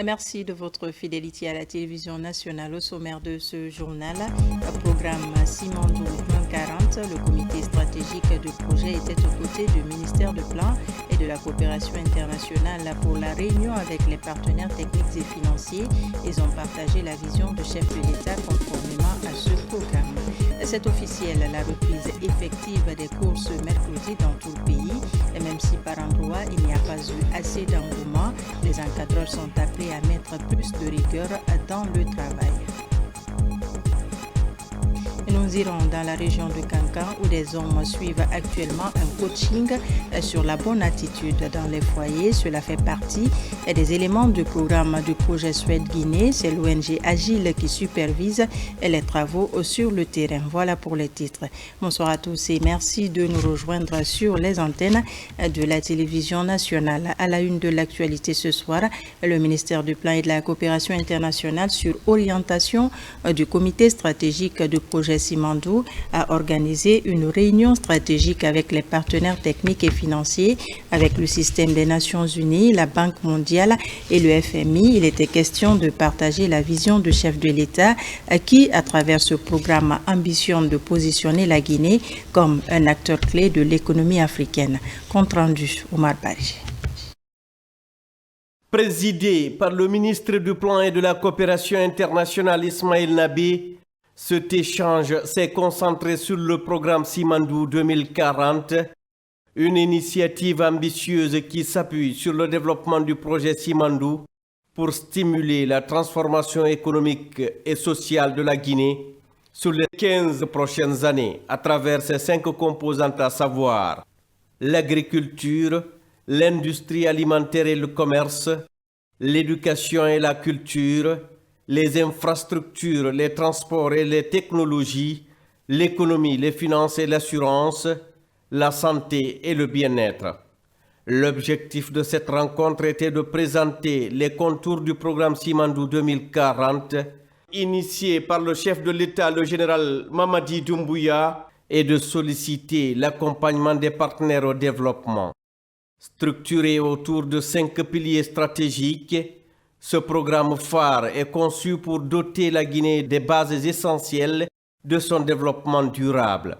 Merci de votre fidélité à la télévision nationale. Au sommaire de ce journal, programme Simandou 2040, le comité stratégique de projet était aux côtés du ministère du Plan et de la coopération internationale pour la réunion avec les partenaires techniques et financiers. Ils ont partagé la vision du chef de l'État conformément à ce programme. C'est officiel, la reprise effective des courses mercredi dans tout le pays. Et même si par endroit il n'y a pas eu assez d'engouement, les encadreurs sont appelés à mettre plus de rigueur dans le travail. Nous irons dans la région de Kankan où des hommes suivent actuellement un coaching sur la bonne attitude dans les foyers. Cela fait partie des éléments du programme du projet Suède-Guinée. C'est l'ONG Agile qui supervise les travaux sur le terrain. Voilà pour les titres. Bonsoir à tous et merci de nous rejoindre sur les antennes de la télévision nationale. À la une de l'actualité ce soir, le ministère du Plan et de la coopération internationale sur orientation du comité stratégique du projet Simandou a organisé une réunion stratégique avec les partenaires techniques et financiers, avec le système des Nations Unies, la Banque mondiale et le FMI. Il était question de partager la vision du chef de l'État qui, à travers ce programme, ambitionne de positionner la Guinée comme un acteur clé de l'économie africaine. Compte rendu, Omar Bari. Présidé par le ministre du Plan et de la coopération internationale Ismaël Nabé, cet échange s'est concentré sur le programme Simandou 2040, une initiative ambitieuse qui s'appuie sur le développement du projet Simandou pour stimuler la transformation économique et sociale de la Guinée sur les 15 prochaines années à travers ses 5 composantes, à savoir l'agriculture, l'industrie alimentaire et le commerce, l'éducation et la culture, les infrastructures, les transports et les technologies, l'économie, les finances et l'assurance, la santé et le bien-être. L'objectif de cette rencontre était de présenter les contours du programme Simandou 2040, initié par le chef de l'État, le général Mamadi Doumbouya, et de solliciter l'accompagnement des partenaires au développement. Structuré autour de 5 piliers stratégiques, ce programme phare est conçu pour doter la Guinée des bases essentielles de son développement durable.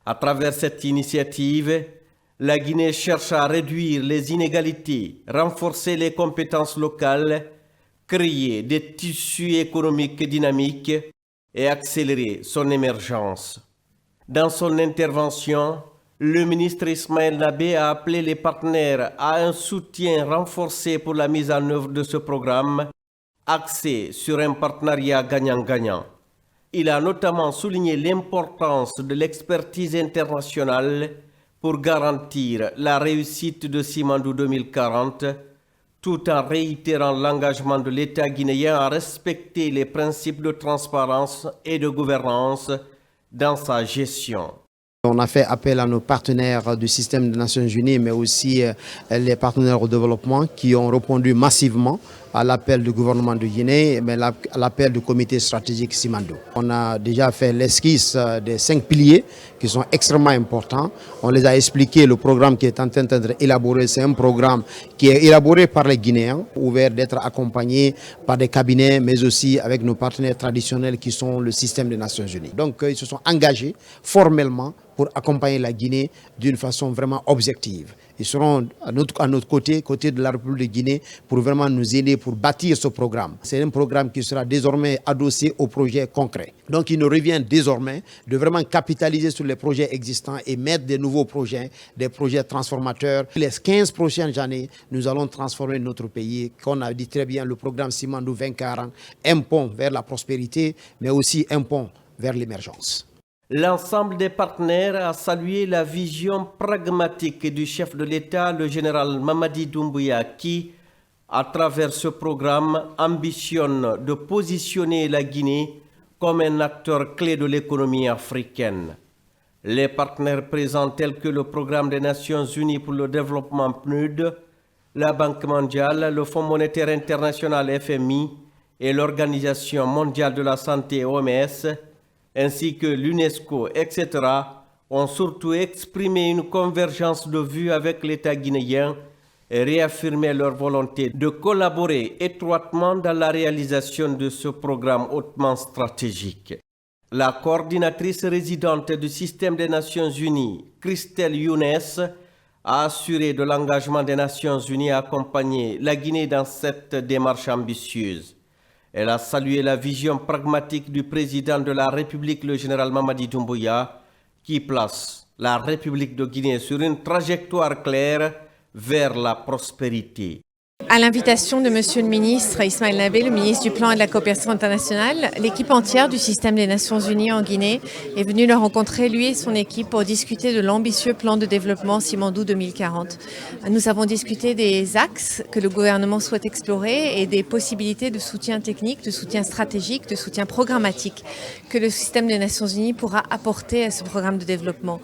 À travers cette initiative, la Guinée cherche à réduire les inégalités, renforcer les compétences locales, créer des tissus économiques dynamiques et accélérer son émergence. Dans son intervention, le ministre Ismaël Nabé a appelé les partenaires à un soutien renforcé pour la mise en œuvre de ce programme, axé sur un partenariat gagnant-gagnant. Il a notamment souligné l'importance de l'expertise internationale pour garantir la réussite de Simandou 2040, tout en réitérant l'engagement de l'État guinéen à respecter les principes de transparence et de gouvernance dans sa gestion. On a fait appel à nos partenaires du système des Nations Unies, mais aussi les partenaires au développement qui ont répondu massivement à l'appel du gouvernement de Guinée, mais à l'appel du comité stratégique Simandou. On a déjà fait l'esquisse des 5 piliers qui sont extrêmement importants. On les a expliqués, le programme qui est en train d'être élaboré, c'est un programme qui est élaboré par les Guinéens, ouvert d'être accompagné par des cabinets, mais aussi avec nos partenaires traditionnels qui sont le système des Nations Unies. Donc ils se sont engagés formellement pour accompagner la Guinée d'une façon vraiment objective. Ils seront à notre côté de la République de Guinée, pour vraiment nous aider pour bâtir ce programme. C'est un programme qui sera désormais adossé aux projets concrets. Donc il nous revient désormais de vraiment capitaliser sur les projets existants et mettre des nouveaux projets, des projets transformateurs. Les 15 prochaines années, nous allons transformer notre pays, qu'on a dit très bien, le programme Simandou 2040, un pont vers la prospérité, mais aussi un pont vers l'émergence. L'ensemble des partenaires a salué la vision pragmatique du chef de l'État, le général Mamadi Doumbouya, qui, à travers ce programme, ambitionne de positionner la Guinée comme un acteur clé de l'économie africaine. Les partenaires présents tels que le Programme des Nations Unies pour le développement PNUD, la Banque mondiale, le Fonds monétaire international FMI et l'Organisation mondiale de la santé OMS, ainsi que l'UNESCO, etc., ont surtout exprimé une convergence de vues avec l'État guinéen et réaffirmé leur volonté de collaborer étroitement dans la réalisation de ce programme hautement stratégique. La coordinatrice résidente du système des Nations Unies, Christelle Younes, a assuré de l'engagement des Nations Unies à accompagner la Guinée dans cette démarche ambitieuse. Elle a salué la vision pragmatique du président de la République, le général Mamadi Doumbouya, qui place la République de Guinée sur une trajectoire claire vers la prospérité. À l'invitation de Monsieur le ministre Ismaël Nabé, le ministre du Plan et de la Coopération internationale, l'équipe entière du système des Nations Unies en Guinée est venue le rencontrer, lui et son équipe, pour discuter de l'ambitieux plan de développement Simandou 2040. Nous avons discuté des axes que le gouvernement souhaite explorer et des possibilités de soutien technique, de soutien stratégique, de soutien programmatique que le système des Nations Unies pourra apporter à ce programme de développement.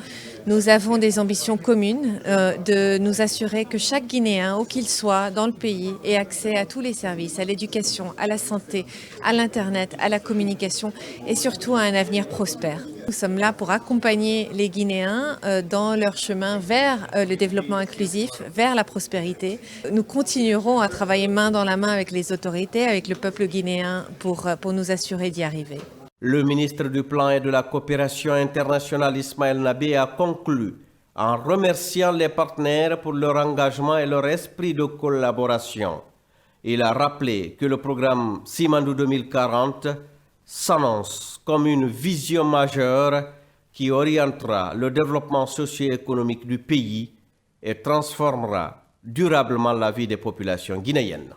Nous avons des ambitions communes de nous assurer que chaque Guinéen, où qu'il soit dans le pays, ait accès à tous les services, à l'éducation, à la santé, à l'Internet, à la communication et surtout à un avenir prospère. Nous sommes là pour accompagner les Guinéens dans leur chemin vers le développement inclusif, vers la prospérité. Nous continuerons à travailler main dans la main avec les autorités, avec le peuple guinéen pour nous assurer d'y arriver. Le ministre du Plan et de la Coopération internationale Ismaël Nabé a conclu en remerciant les partenaires pour leur engagement et leur esprit de collaboration. Il a rappelé que le programme Simandou 2040 s'annonce comme une vision majeure qui orientera le développement socio-économique du pays et transformera durablement la vie des populations guinéennes.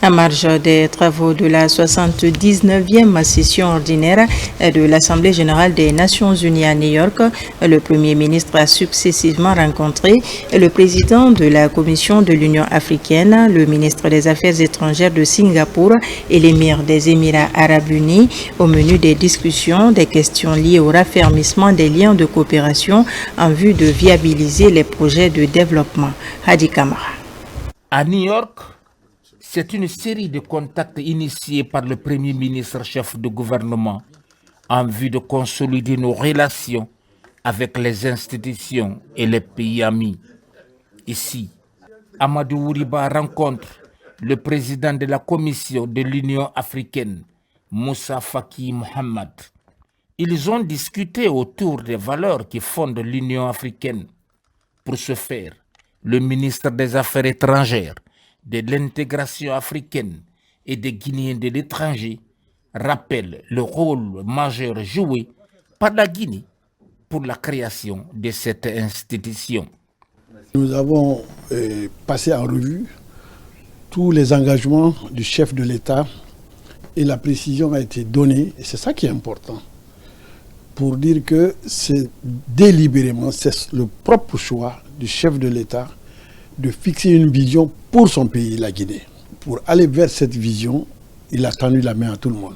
À marge des travaux de la 79e session ordinaire de l'Assemblée générale des Nations unies à New York, le Premier ministre a successivement rencontré le président de la Commission de l'Union africaine, le ministre des Affaires étrangères de Singapour et l'émir des Émirats arabes unis. Au menu des discussions, des questions liées au raffermissement des liens de coopération en vue de viabiliser les projets de développement. Hadi Kamara. À New York, c'est une série de contacts initiés par le Premier ministre chef de gouvernement en vue de consolider nos relations avec les institutions et les pays amis. Ici, Amadou Ouriba rencontre le président de la Commission de l'Union africaine, Moussa Faki Mohamed. Ils ont discuté autour des valeurs qui fondent l'Union africaine. Pour ce faire, le ministre des Affaires étrangères, de l'intégration africaine et des Guinéens de l'étranger rappelle le rôle majeur joué par la Guinée pour la création de cette institution. Nous avons passé en revue tous les engagements du chef de l'État et la précision a été donnée, et c'est ça qui est important, pour dire que c'est délibérément, c'est le propre choix du chef de l'État de fixer une vision pour son pays, la Guinée. Pour aller vers cette vision, il a tendu la main à tout le monde,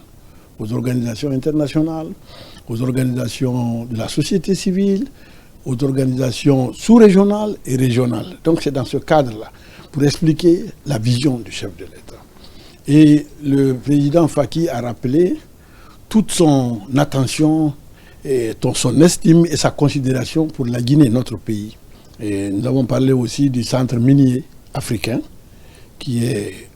aux organisations internationales, aux organisations de la société civile, aux organisations sous-régionales et régionales. Donc c'est dans ce cadre-là, pour expliquer la vision du chef de l'État. Et le président Faki a rappelé toute son attention, et son estime et sa considération pour la Guinée, notre pays. Et nous avons parlé aussi du centre minier africain qui est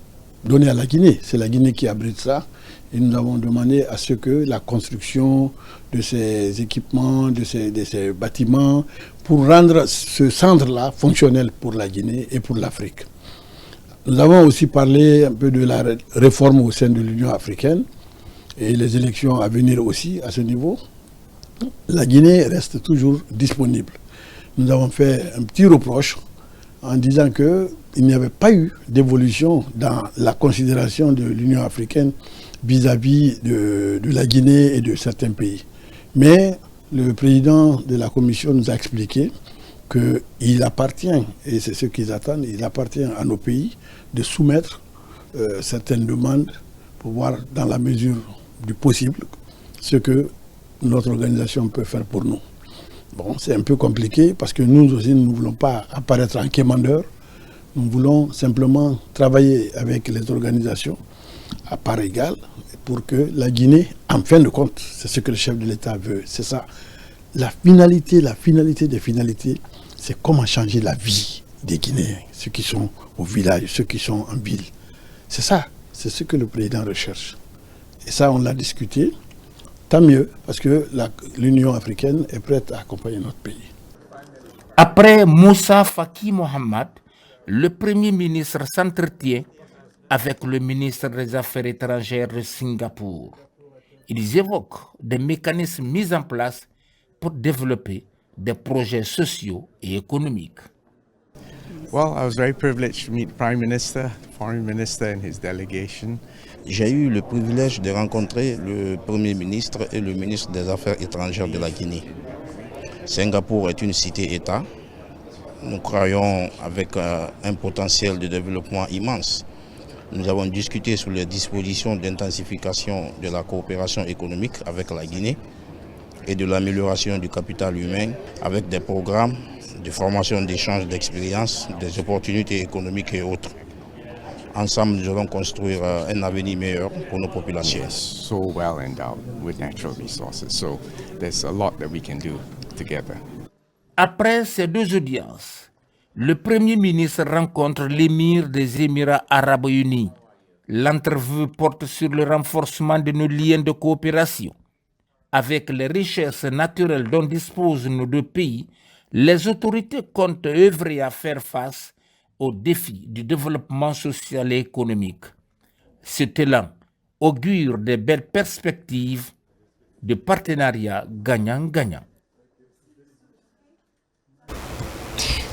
donné à la Guinée. C'est la Guinée qui abrite ça. Et nous avons demandé à ce que la construction de ces équipements, de ces bâtiments, pour rendre ce centre-là fonctionnel pour la Guinée et pour l'Afrique. Nous avons aussi parlé un peu de la réforme au sein de l'Union africaine et les élections à venir aussi à ce niveau. La Guinée reste toujours disponible. Nous avons fait un petit reproche en disant qu'il n'y avait pas eu d'évolution dans la considération de l'Union africaine vis-à-vis de la Guinée et de certains pays. Mais le président de la Commission nous a expliqué qu'il appartient, et c'est ce qu'ils attendent, il appartient à nos pays de soumettre certaines demandes pour voir dans la mesure du possible ce que notre organisation peut faire pour nous. Bon, c'est un peu compliqué parce que nous aussi, nous ne voulons pas apparaître en quémandeur. Nous voulons simplement travailler avec les organisations à part égale pour que la Guinée, en fin de compte, c'est ce que le chef de l'État veut. C'est ça. La finalité des finalités, c'est comment changer la vie des Guinéens, ceux qui sont au village, ceux qui sont en ville. C'est ça, c'est ce que le président recherche. Et ça, on l'a discuté. Tant mieux, parce que l'Union africaine est prête à accompagner notre pays. Après Moussa Faki Mohamed, le Premier ministre s'entretient avec le ministre des Affaires étrangères de Singapour. Ils évoquent des mécanismes mis en place pour développer des projets sociaux et économiques. Well, I was very privileged to meet the Prime Minister, Foreign Minister and his delegation. J'ai eu le privilège de rencontrer le Premier ministre et le ministre des Affaires étrangères de la Guinée. Singapour est une cité-État. Nous croyons avec un potentiel de développement immense. Nous avons discuté sur les dispositions d'intensification de la coopération économique avec la Guinée et de l'amélioration du capital humain avec des programmes de formation, d'échange d'expériences, des opportunités économiques et autres. Ensemble, nous allons construire un avenir meilleur pour nos populations. So well endowed with natural resources, so there's a lot that we can do together. Après ces deux audiences, le Premier ministre rencontre l'émir des Émirats arabes unis. L'entrevue porte sur le renforcement de nos liens de coopération. Avec les richesses naturelles dont disposent nos deux pays, les autorités comptent œuvrer à faire face aux défis du développement social et économique. Cet élan augure de belles perspectives de partenariat gagnant-gagnant.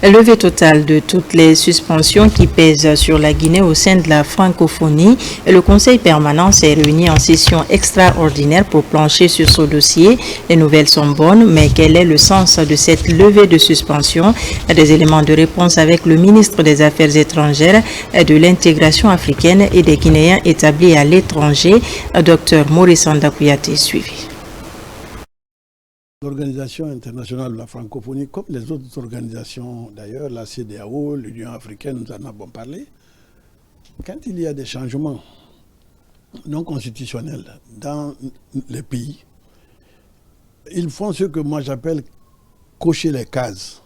Levée totale de toutes les suspensions qui pèsent sur la Guinée au sein de la francophonie. Le Conseil permanent s'est réuni en session extraordinaire pour plancher sur ce dossier. Les nouvelles sont bonnes, mais quel est le sens de cette levée de suspension? Des éléments de réponse avec le ministre des Affaires étrangères, de l'intégration africaine et des Guinéens établis à l'étranger, Dr Maurice Ndakouyaté, suivi. L'Organisation internationale de la francophonie, comme les autres organisations d'ailleurs, la CEDEAO, l'Union africaine, nous en avons parlé, quand il y a des changements non constitutionnels dans les pays, ils font ce que moi j'appelle cocher les cases.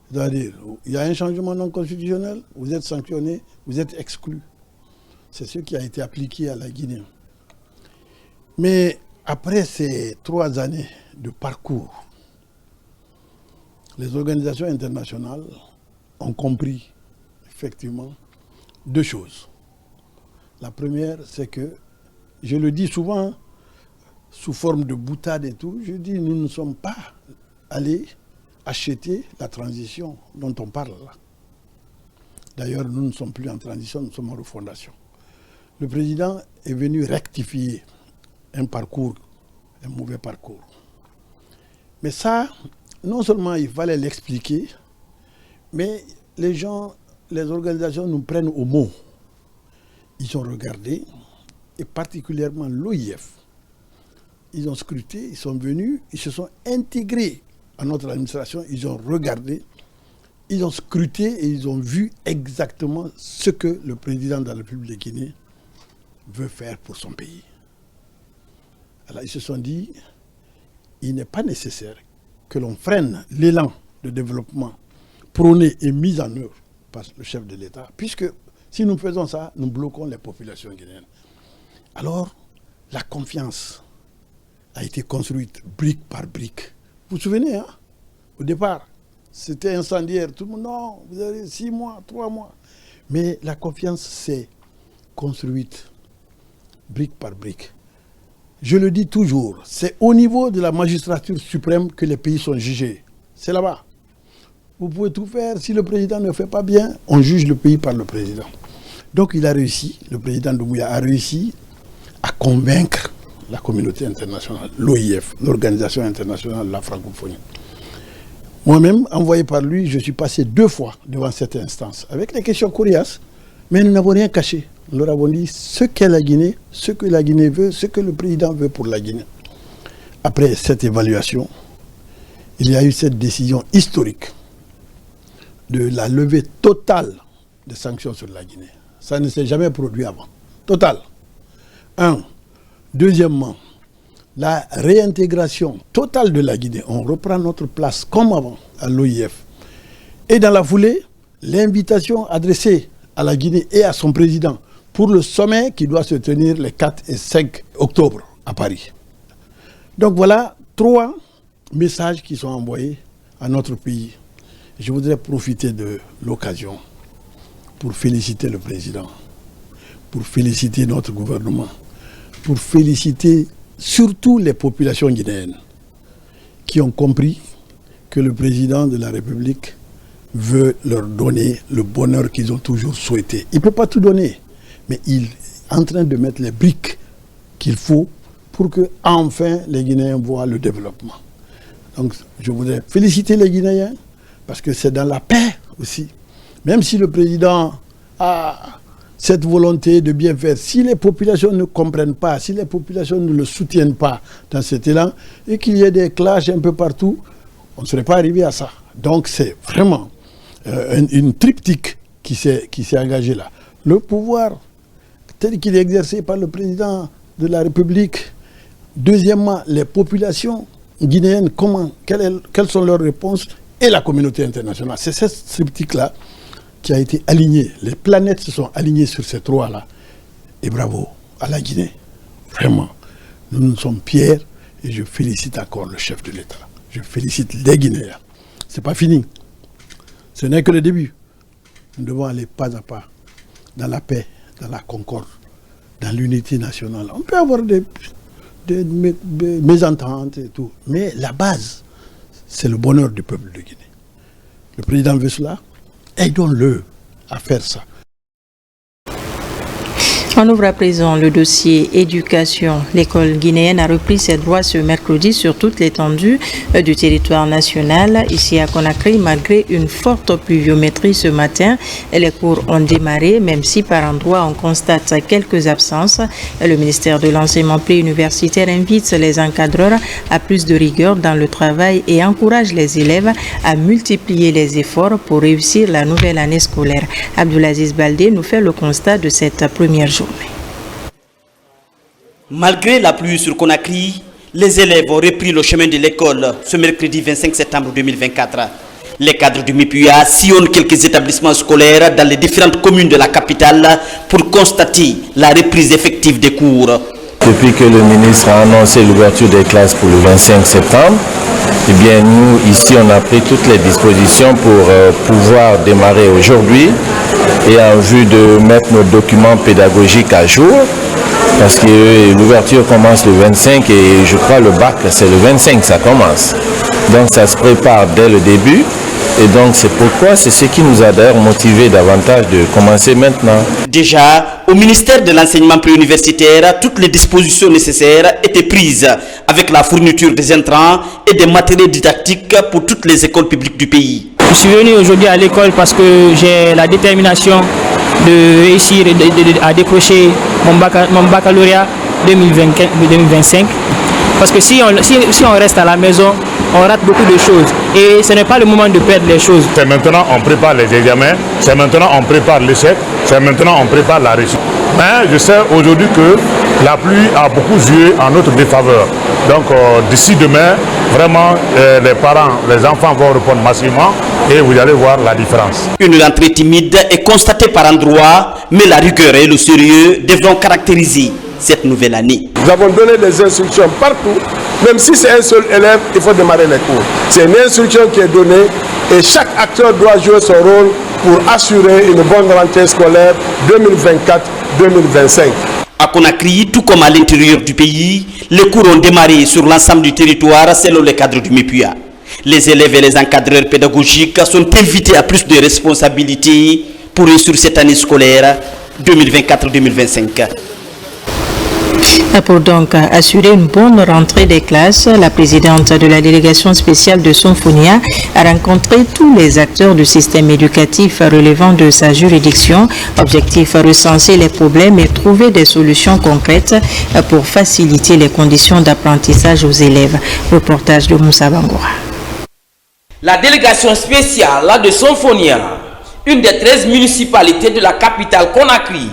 C'est-à-dire, il y a un changement non constitutionnel, vous êtes sanctionné, vous êtes exclu. C'est ce qui a été appliqué à la Guinée. Mais après ces 3 années de parcours, les organisations internationales ont compris effectivement 2 choses. La première, c'est que, je le dis souvent sous forme de boutade et tout, je dis nous ne sommes pas allés acheter la transition dont on parle là. D'ailleurs, nous ne sommes plus en transition, nous sommes en refondation. Le président est venu rectifier un parcours, un mauvais parcours. Mais ça, non seulement il fallait l'expliquer, mais les gens, les organisations nous prennent au mot. Ils ont regardé, et particulièrement l'OIF. Ils ont scruté, ils sont venus, ils se sont intégrés à notre administration, ils ont regardé, ils ont scruté et ils ont vu exactement ce que le président de la République de Guinée veut faire pour son pays. Alors ils se sont dit, il n'est pas nécessaire que l'on freine l'élan de développement prôné et mis en œuvre par le chef de l'État, puisque si nous faisons ça, nous bloquons les populations guinéennes. Alors, la confiance a été construite brique par brique. Vous vous souvenez, hein? Au départ, c'était incendiaire. Tout le monde, non, vous avez 6 mois, 3 mois. Mais la confiance s'est construite brique par brique. Je le dis toujours, c'est au niveau de la magistrature suprême que les pays sont jugés. C'est là-bas. Vous pouvez tout faire. Si le président ne fait pas bien, on juge le pays par le président. Donc il a réussi, le président Doumbouya a réussi à convaincre la communauté internationale, l'OIF, l'Organisation internationale de la francophonie. Moi-même, envoyé par lui, je suis passé 2 fois devant cette instance, avec des questions coriaces, mais nous n'avons rien caché. Nous leur avons dit ce qu'est la Guinée, ce que la Guinée veut, ce que le président veut pour la Guinée. Après cette évaluation, il y a eu cette décision historique de la levée totale des sanctions sur la Guinée. Ça ne s'est jamais produit avant. Total. Deuxièmement, la réintégration totale de la Guinée. On reprend notre place comme avant à l'OIF. Et dans la foulée, l'invitation adressée à la Guinée et à son président pour le sommet qui doit se tenir les 4 et 5 octobre à Paris. Donc voilà 3 messages qui sont envoyés à notre pays. Je voudrais profiter de l'occasion pour féliciter le président, pour féliciter notre gouvernement, pour féliciter surtout les populations guinéennes qui ont compris que le président de la République veut leur donner le bonheur qu'ils ont toujours souhaité. Il ne peut pas tout donner, mais il est en train de mettre les briques qu'il faut pour que enfin les Guinéens voient le développement. Donc je voudrais féliciter les Guinéens parce que c'est dans la paix aussi. Même si le président a cette volonté de bien faire, si les populations ne comprennent pas, si les populations ne le soutiennent pas dans cet élan et qu'il y ait des clashs un peu partout, on ne serait pas arrivé à ça. Donc c'est vraiment une triptyque qui s'est engagée là. Le pouvoir tel qu'il est exercé par le président de la République. Deuxièmement, les populations guinéennes, quelles sont leurs réponses, et la communauté internationale. C'est cette triptyque-là qui a été alignée. Les planètes se sont alignées sur ces 3-là. Et bravo à la Guinée. Vraiment. Nous sommes fiers et je félicite encore le chef de l'État. Je félicite les Guinéens. Ce n'est pas fini. Ce n'est que le début. Nous devons aller pas à pas dans la paix, dans la concorde, dans l'unité nationale. On peut avoir des mésententes et tout. Mais la base, c'est le bonheur du peuple de Guinée. Le président veut cela. Aidons-le à faire ça. On ouvre à présent le dossier éducation. L'école guinéenne a repris ses droits ce mercredi sur toute l'étendue du territoire national. Ici à Conakry, malgré une forte pluviométrie ce matin, les cours ont démarré, même si par endroits on constate quelques absences. Le ministère de l'enseignement préuniversitaire invite les encadreurs à plus de rigueur dans le travail et encourage les élèves à multiplier les efforts pour réussir la nouvelle année scolaire. Abdoulaziz Baldé nous fait le constat de cette première journée. Malgré la pluie sur Conakry, les élèves ont repris le chemin de l'école ce mercredi 25 septembre 2024. Les cadres du MIPUA sillonnent quelques établissements scolaires dans les différentes communes de la capitale pour constater la reprise effective des cours. Depuis que le ministre a annoncé l'ouverture des classes pour le 25 septembre, eh bien nous, ici, on a pris toutes les dispositions pour pouvoir démarrer aujourd'hui et en vue de mettre nos documents pédagogiques à jour, parce que l'ouverture commence le 25 et je crois le bac, c'est le 25, ça commence. Donc ça se prépare dès le début. Et donc c'est pourquoi c'est ce qui nous a d'ailleurs motivé davantage de commencer maintenant. Déjà, au ministère de l'enseignement préuniversitaire, toutes les dispositions nécessaires étaient prises avec la fourniture des intrants et des matériels didactiques pour toutes les écoles publiques du pays. Je suis venu aujourd'hui à l'école parce que j'ai la détermination de réussir à décrocher mon baccalauréat 2025. Parce que si on reste à la maison, on rate beaucoup de choses. Et ce n'est pas le moment de perdre les choses. C'est maintenant on prépare les examens, c'est maintenant on prépare l'échec, c'est maintenant on prépare la réussite. Mais je sais aujourd'hui que la pluie a beaucoup joué en notre défaveur. Donc d'ici demain, vraiment les parents, les enfants vont répondre massivement et vous allez voir la différence. Une rentrée timide est constatée par endroits, mais la rigueur et le sérieux devront caractériser cette nouvelle année. Nous avons donné des instructions partout, même si c'est un seul élève, il faut démarrer les cours. C'est une instruction qui est donnée et chaque acteur doit jouer son rôle pour assurer une bonne rentrée scolaire 2024-2025. À Conakry, tout comme à l'intérieur du pays, les cours ont démarré sur l'ensemble du territoire selon les cadres du MIPUA. Les élèves et les encadreurs pédagogiques sont invités à plus de responsabilités pour réussir cette année scolaire 2024-2025. Pour donc assurer une bonne rentrée des classes, la présidente de la délégation spéciale de Sonfonia a rencontré tous les acteurs du système éducatif relevant de sa juridiction. Objectif, recenser les problèmes et trouver des solutions concrètes pour faciliter les conditions d'apprentissage aux élèves. Reportage de Moussa Bangoura. La délégation spéciale de Somphonia, une des 13 municipalités de la capitale Conakry,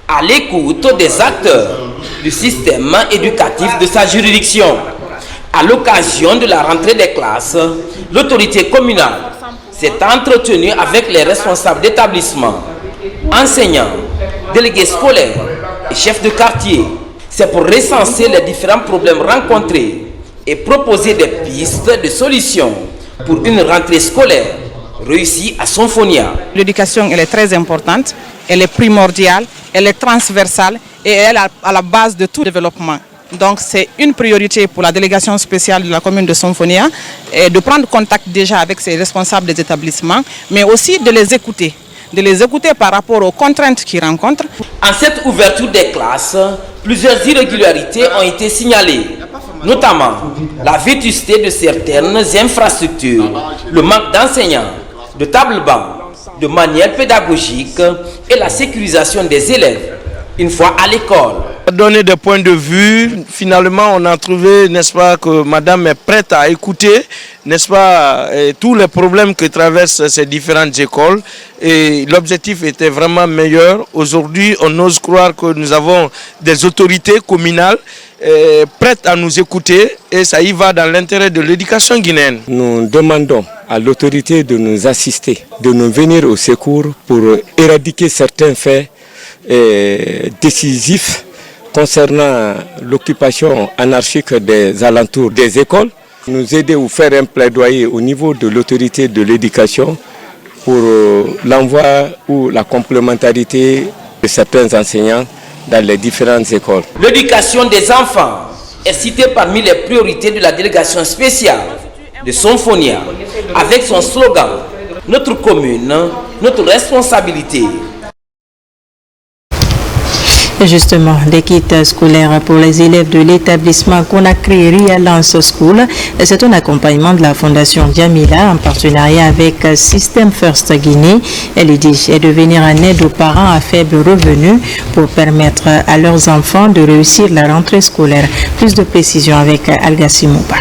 à l'écoute des acteurs du système éducatif de sa juridiction. À l'occasion de la rentrée des classes, l'autorité communale s'est entretenue avec les responsables d'établissement, enseignants, délégués scolaires et chefs de quartier. C'est pour recenser les différents problèmes rencontrés et proposer des pistes de solutions pour une rentrée scolaire réussie à Somphonia. L'éducation, elle est très importante, elle est primordiale, elle est transversale et elle est à la base de tout développement. Donc c'est une priorité pour la délégation spéciale de la commune de Somphonia de prendre contact déjà avec ses responsables des établissements, mais aussi de les écouter par rapport aux contraintes qu'ils rencontrent. En cette ouverture des classes, plusieurs irrégularités ont été signalées, notamment la vétusté de certaines infrastructures, le manque d'enseignants, de tables-bancs, de manuels pédagogiques et la sécurisation des élèves une fois à l'école. Donner des points de vue, finalement on a trouvé, n'est-ce pas, que madame est prête à écouter, n'est-ce pas, tous les problèmes que traversent ces différentes écoles, et l'objectif était vraiment meilleur. Aujourd'hui on ose croire que nous avons des autorités communales prêtes à nous écouter, et ça y va dans l'intérêt de l'éducation guinéenne. Nous demandons à l'autorité de nous assister, de nous venir au secours pour éradiquer certains faits décisifs concernant l'occupation anarchique des alentours des écoles, nous aider ou faire un plaidoyer au niveau de l'autorité de l'éducation pour l'envoi ou la complémentarité de certains enseignants dans les différentes écoles. L'éducation des enfants est citée parmi les priorités de la délégation spéciale de Somphonia, avec son slogan « Notre commune, notre responsabilité ». Justement, des kits scolaires pour les élèves de l'établissement Conakry Realance School. C'est un accompagnement de la Fondation Djamila en partenariat avec System First Guinée. Elle dit de venir en aide aux parents à faible revenu pour permettre à leurs enfants de réussir la rentrée scolaire. Plus de précisions avec Algassi Mouba.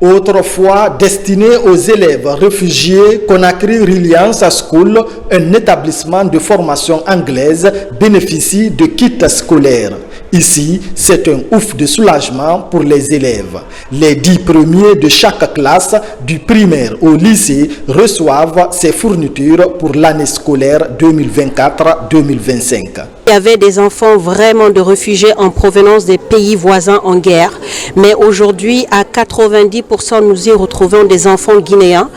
Autrefois destiné aux élèves réfugiés, Conakry Reliance School, un établissement de formation anglaise, bénéficie de kits scolaires. Ici, c'est un ouf de soulagement pour les élèves. Les 10 premiers de chaque classe, du primaire au lycée, reçoivent ces fournitures pour l'année scolaire 2024-2025. Il y avait des enfants vraiment de réfugiés en provenance des pays voisins en guerre, mais aujourd'hui, à 90%, nous y retrouvons des enfants guinéens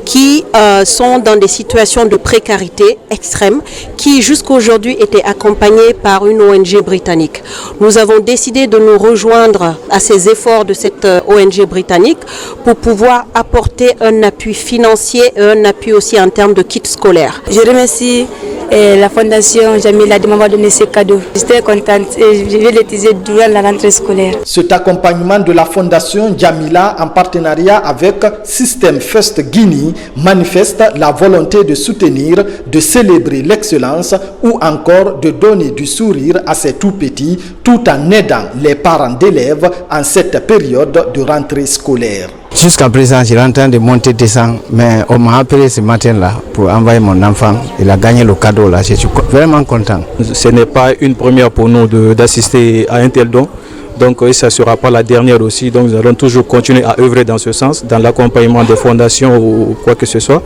qui sont dans des situations de précarité extrême, qui jusqu'à aujourd'hui étaient accompagnés par une ONG britannique. Nous avons décidé de nous rejoindre à ces efforts de cette ONG britannique pour pouvoir apporter un appui financier et un appui aussi en termes de kits scolaires. Je remercie la Fondation Djamila de m'avoir donné ces cadeaux. J'étais contente et je vais l'utiliser durant la rentrée scolaire. Cet accompagnement de la Fondation Djamila en partenariat avec System First Guinée manifeste la volonté de soutenir, de célébrer l'excellence ou encore de donner du sourire à ces tout-petits tout en aidant les parents d'élèves en cette période de rentrée scolaire. Jusqu'à présent, j'ai en train de monter, descendre, mais on m'a appelé ce matin-là pour envoyer mon enfant. Il a gagné le cadeau là, je suis vraiment content. Ce n'est pas une première pour nous d'assister à un tel don. Donc ça ne sera pas la dernière aussi, donc nous allons toujours continuer à œuvrer dans ce sens, dans l'accompagnement des fondations ou quoi que ce soit,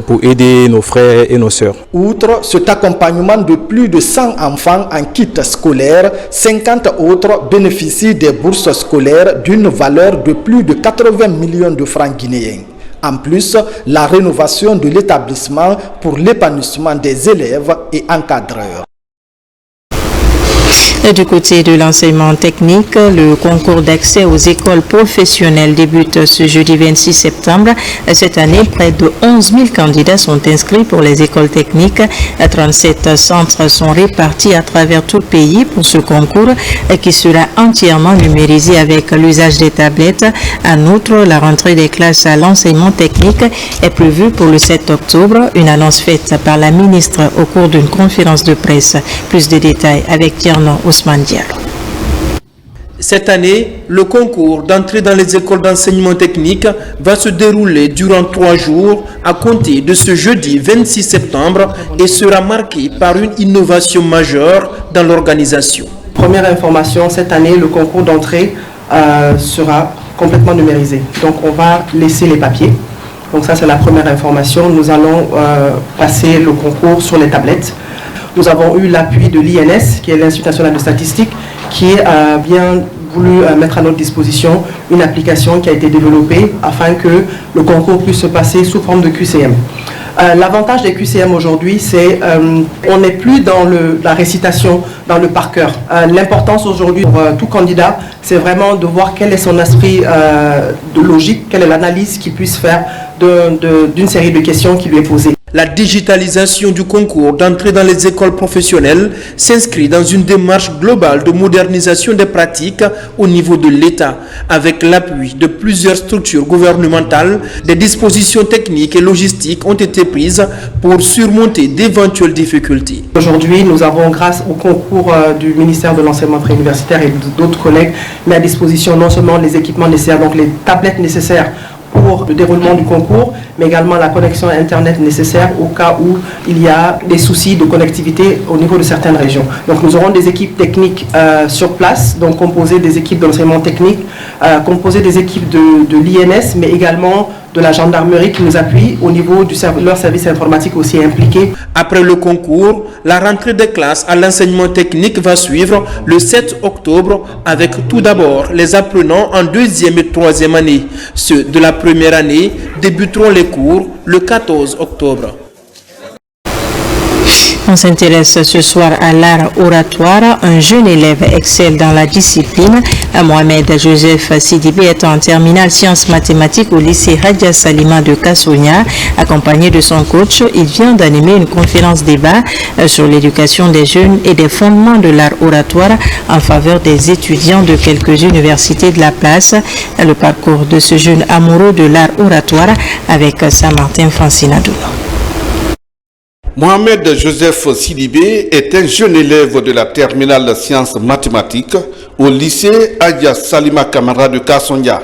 pour aider nos frères et nos sœurs. Outre cet accompagnement de plus de 100 enfants en kit scolaire, 50 autres bénéficient des bourses scolaires d'une valeur de plus de 80 millions de francs guinéens. En plus, la rénovation de l'établissement pour l'épanouissement des élèves et encadreurs. Du côté de l'enseignement technique, le concours d'accès aux écoles professionnelles débute ce jeudi 26 septembre. Cette année, près de 11 000 candidats sont inscrits pour les écoles techniques. 37 centres sont répartis à travers tout le pays pour ce concours qui sera entièrement numérisé avec l'usage des tablettes. En outre, la rentrée des classes à l'enseignement technique est prévue pour le 7 octobre. Une annonce faite par la ministre au cours d'une conférence de presse. Plus de détails avec Tierno Ousmane Diallo. Cette année, le concours d'entrée dans les écoles d'enseignement technique va se dérouler durant 3 jours à compter de ce jeudi 26 septembre et sera marqué par une innovation majeure dans l'organisation. Première information, cette année, le concours d'entrée sera complètement numérisé. Donc on va laisser les papiers. Donc ça c'est la première information. Nous allons passer le concours sur les tablettes. Nous avons eu l'appui de l'INS, qui est l'Institut national de statistique, qui a bien voulu mettre à notre disposition une application qui a été développée afin que le concours puisse se passer sous forme de QCM. L'avantage des QCM aujourd'hui, c'est qu'on n'est plus dans la récitation, dans le par cœur. L'importance aujourd'hui pour tout candidat, c'est vraiment de voir quel est son esprit de logique, quelle est l'analyse qu'il puisse faire d'une série de questions qui lui est posée. La digitalisation du concours d'entrée dans les écoles professionnelles s'inscrit dans une démarche globale de modernisation des pratiques au niveau de l'État. Avec l'appui de plusieurs structures gouvernementales, des dispositions techniques et logistiques ont été prises pour surmonter d'éventuelles difficultés. Aujourd'hui, nous avons, grâce au concours du ministère de l'enseignement préuniversitaire et d'autres collègues, mis à disposition non seulement les équipements nécessaires, donc les tablettes nécessaires pour le déroulement du concours, mais également la connexion Internet nécessaire au cas où il y a des soucis de connectivité au niveau de certaines régions. Donc nous aurons des équipes techniques sur place, donc composées des équipes d'enseignement technique, composées des équipes de l'INS, mais également de la gendarmerie qui nous appuie au niveau de leur service informatique aussi impliqué. Après le concours, la rentrée des classes à l'enseignement technique va suivre le 7 octobre avec tout d'abord les apprenants en 2e et 3e année. Ceux de la première année débuteront les cours le 14 octobre. On s'intéresse ce soir à l'art oratoire. Un jeune élève excelle dans la discipline. Mohamed Joseph Sidibé est en terminale sciences mathématiques au lycée Hadja Salima de Kassonia. Accompagné de son coach, il vient d'animer une conférence débat sur l'éducation des jeunes et des fondements de l'art oratoire en faveur des étudiants de quelques universités de la place. Le parcours de ce jeune amoureux de l'art oratoire avec Saint-Martin Francinadou. Mohamed Joseph Sidibé est un jeune élève de la terminale sciences mathématiques au lycée Hadja Salima Camara de Kassonia.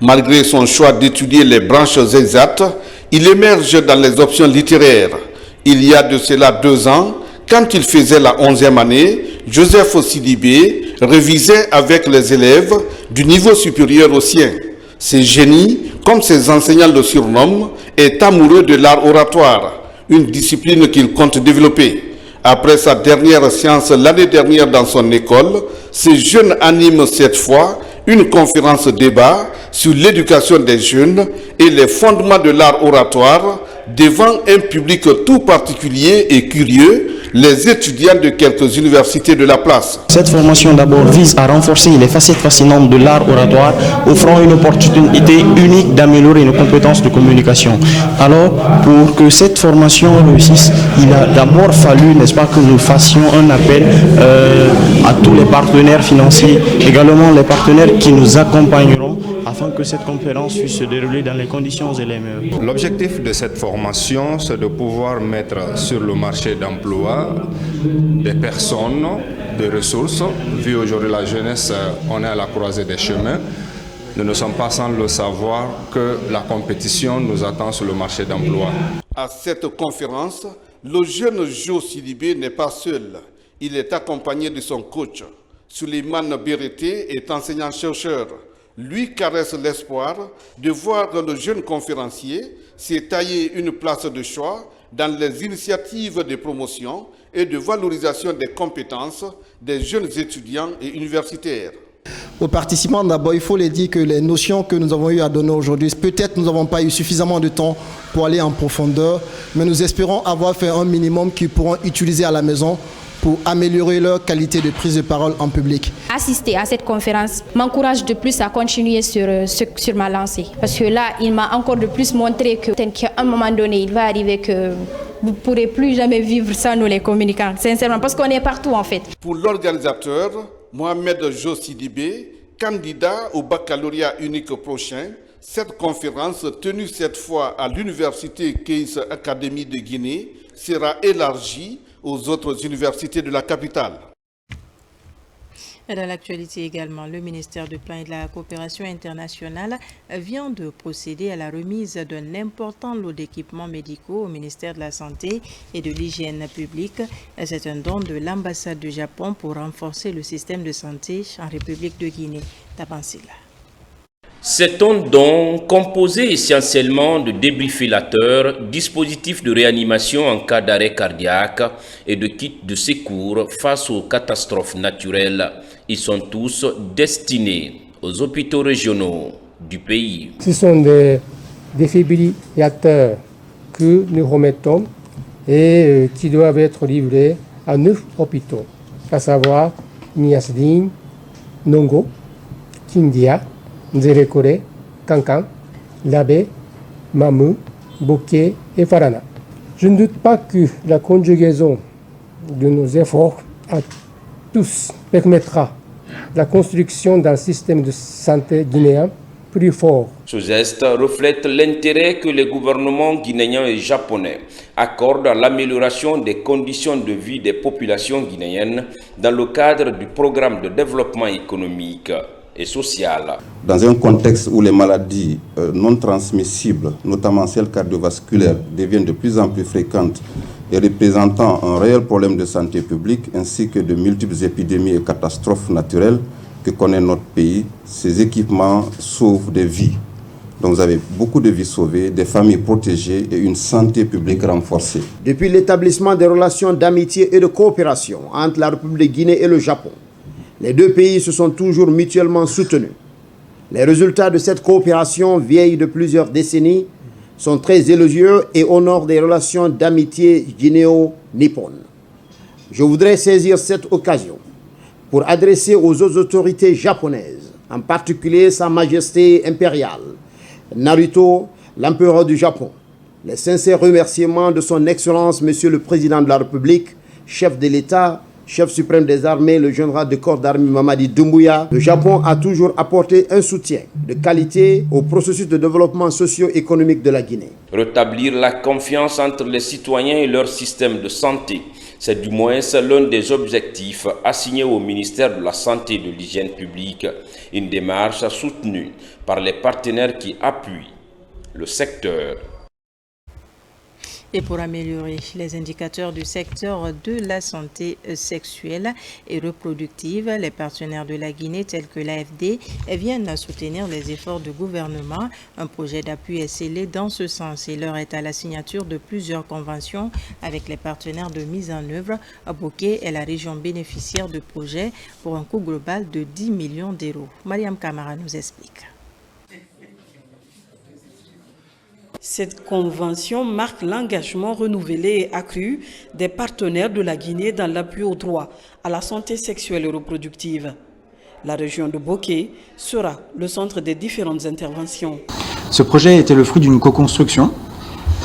Malgré son choix d'étudier les branches exactes, il émerge dans les options littéraires. Il y a de cela 2 ans, quand il faisait la 11e année, Joseph Sidibé révisait avec les élèves du niveau supérieur au sien. Ce génie, comme ses enseignants le surnomment, est amoureux de l'art oratoire, une discipline qu'il compte développer. Après sa dernière séance l'année dernière dans son école, ce jeune anime cette fois une conférence débat sur l'éducation des jeunes et les fondements de l'art oratoire devant un public tout particulier et curieux, les étudiants de quelques universités de la place. Cette formation d'abord vise à renforcer les facettes fascinantes de l'art oratoire, offrant une opportunité unique d'améliorer nos compétences de communication. Alors, pour que cette formation réussisse, il a d'abord fallu, n'est-ce pas, que nous fassions un appel à tous les partenaires financiers, également les partenaires qui nous accompagneront afin que cette conférence puisse se dérouler dans les conditions et les meilleures. L'objectif de cette formation, c'est de pouvoir mettre sur le marché d'emploi des personnes, des ressources. Vu aujourd'hui la jeunesse, on est à la croisée des chemins. Nous ne sommes pas sans le savoir que la compétition nous attend sur le marché d'emploi. À cette conférence, le jeune Jo Sidibé n'est pas seul. Il est accompagné de son coach. Souleymane Bérété est enseignant-chercheur. Lui caresse l'espoir de voir le jeune conférencier s'est taillé une place de choix dans les initiatives de promotion et de valorisation des compétences des jeunes étudiants et universitaires. Aux participants, d'abord, il faut les dire que les notions que nous avons eu à donner aujourd'hui, peut-être nous n'avons pas eu suffisamment de temps pour aller en profondeur, mais nous espérons avoir fait un minimum qu'ils pourront utiliser à la maison pour améliorer leur qualité de prise de parole en public. Assister à cette conférence m'encourage de plus à continuer sur ma lancée. Parce que là, il m'a encore de plus montré qu'à un moment donné, il va arriver que vous ne pourrez plus jamais vivre sans nous les communicants, sincèrement, parce qu'on est partout en fait. Pour l'organisateur, Mohamed Jo Sidibé, candidat au baccalauréat unique prochain, cette conférence, tenue cette fois à l'université Keïs Academy de Guinée, sera élargie aux autres universités de la capitale. Dans l'actualité également, le ministère du Plan et de la Coopération internationale vient de procéder à la remise d'un important lot d'équipements médicaux au ministère de la Santé et de l'Hygiène publique. C'est un don de l'ambassade du Japon pour renforcer le système de santé en République de Guinée. Tabansila. C'est un don composé essentiellement de débriefilateurs, dispositifs de réanimation en cas d'arrêt cardiaque et de kits de secours face aux catastrophes naturelles. Ils sont tous destinés aux hôpitaux régionaux du pays. Ce sont des défibrillateurs que nous remettons et qui doivent être livrés à 9 hôpitaux, à savoir Niasdine, Nongo, Kindia, Nzerekore, Kankan, Labé, Mamou, Boké et Farana. Je ne doute pas que la conjugaison de nos efforts à tous permettra la construction d'un système de santé guinéen plus fort. Ce geste reflète l'intérêt que les gouvernements guinéens et japonais accordent à l'amélioration des conditions de vie des populations guinéennes dans le cadre du programme de développement économique et social. Dans un contexte où les maladies non transmissibles, notamment celles cardiovasculaires, deviennent de plus en plus fréquentes et représentant un réel problème de santé publique, ainsi que de multiples épidémies et catastrophes naturelles que connaît notre pays, ces équipements sauvent des vies. Donc vous avez beaucoup de vies sauvées, des familles protégées et une santé publique renforcée. Depuis l'établissement des relations d'amitié et de coopération entre la République de Guinée et le Japon, les deux pays se sont toujours mutuellement soutenus. Les résultats de cette coopération vieille de plusieurs décennies sont très élogieux et honorent des relations d'amitié guinéo-nippones. Je voudrais saisir cette occasion pour adresser aux autorités japonaises, en particulier Sa Majesté impériale, Naruhito, l'empereur du Japon, les sincères remerciements de son Excellence, Monsieur le Président de la République, chef de l'État, chef suprême des armées, le général de corps d'armée Mamadi Doumbouya. Le Japon a toujours apporté un soutien de qualité au processus de développement socio-économique de la Guinée. Rétablir la confiance entre les citoyens et leur système de santé, c'est du moins l'un des objectifs assignés au ministère de la Santé et de l'Hygiène publique, une démarche soutenue par les partenaires qui appuient le secteur. Et pour améliorer les indicateurs du secteur de la santé sexuelle et reproductive, les partenaires de la Guinée tels que l'AFD viennent soutenir les efforts du gouvernement. Un projet d'appui est scellé dans ce sens et l'heure est à la signature de plusieurs conventions avec les partenaires de mise en œuvre. Boké est la région bénéficiaire de projets pour un coût global de 10 millions d'euros. Mariam Kamara nous explique. Cette convention marque l'engagement renouvelé et accru des partenaires de la Guinée dans l'appui au droit à la santé sexuelle et reproductive. La région de Boké sera le centre des différentes interventions. Ce projet était le fruit d'une co-construction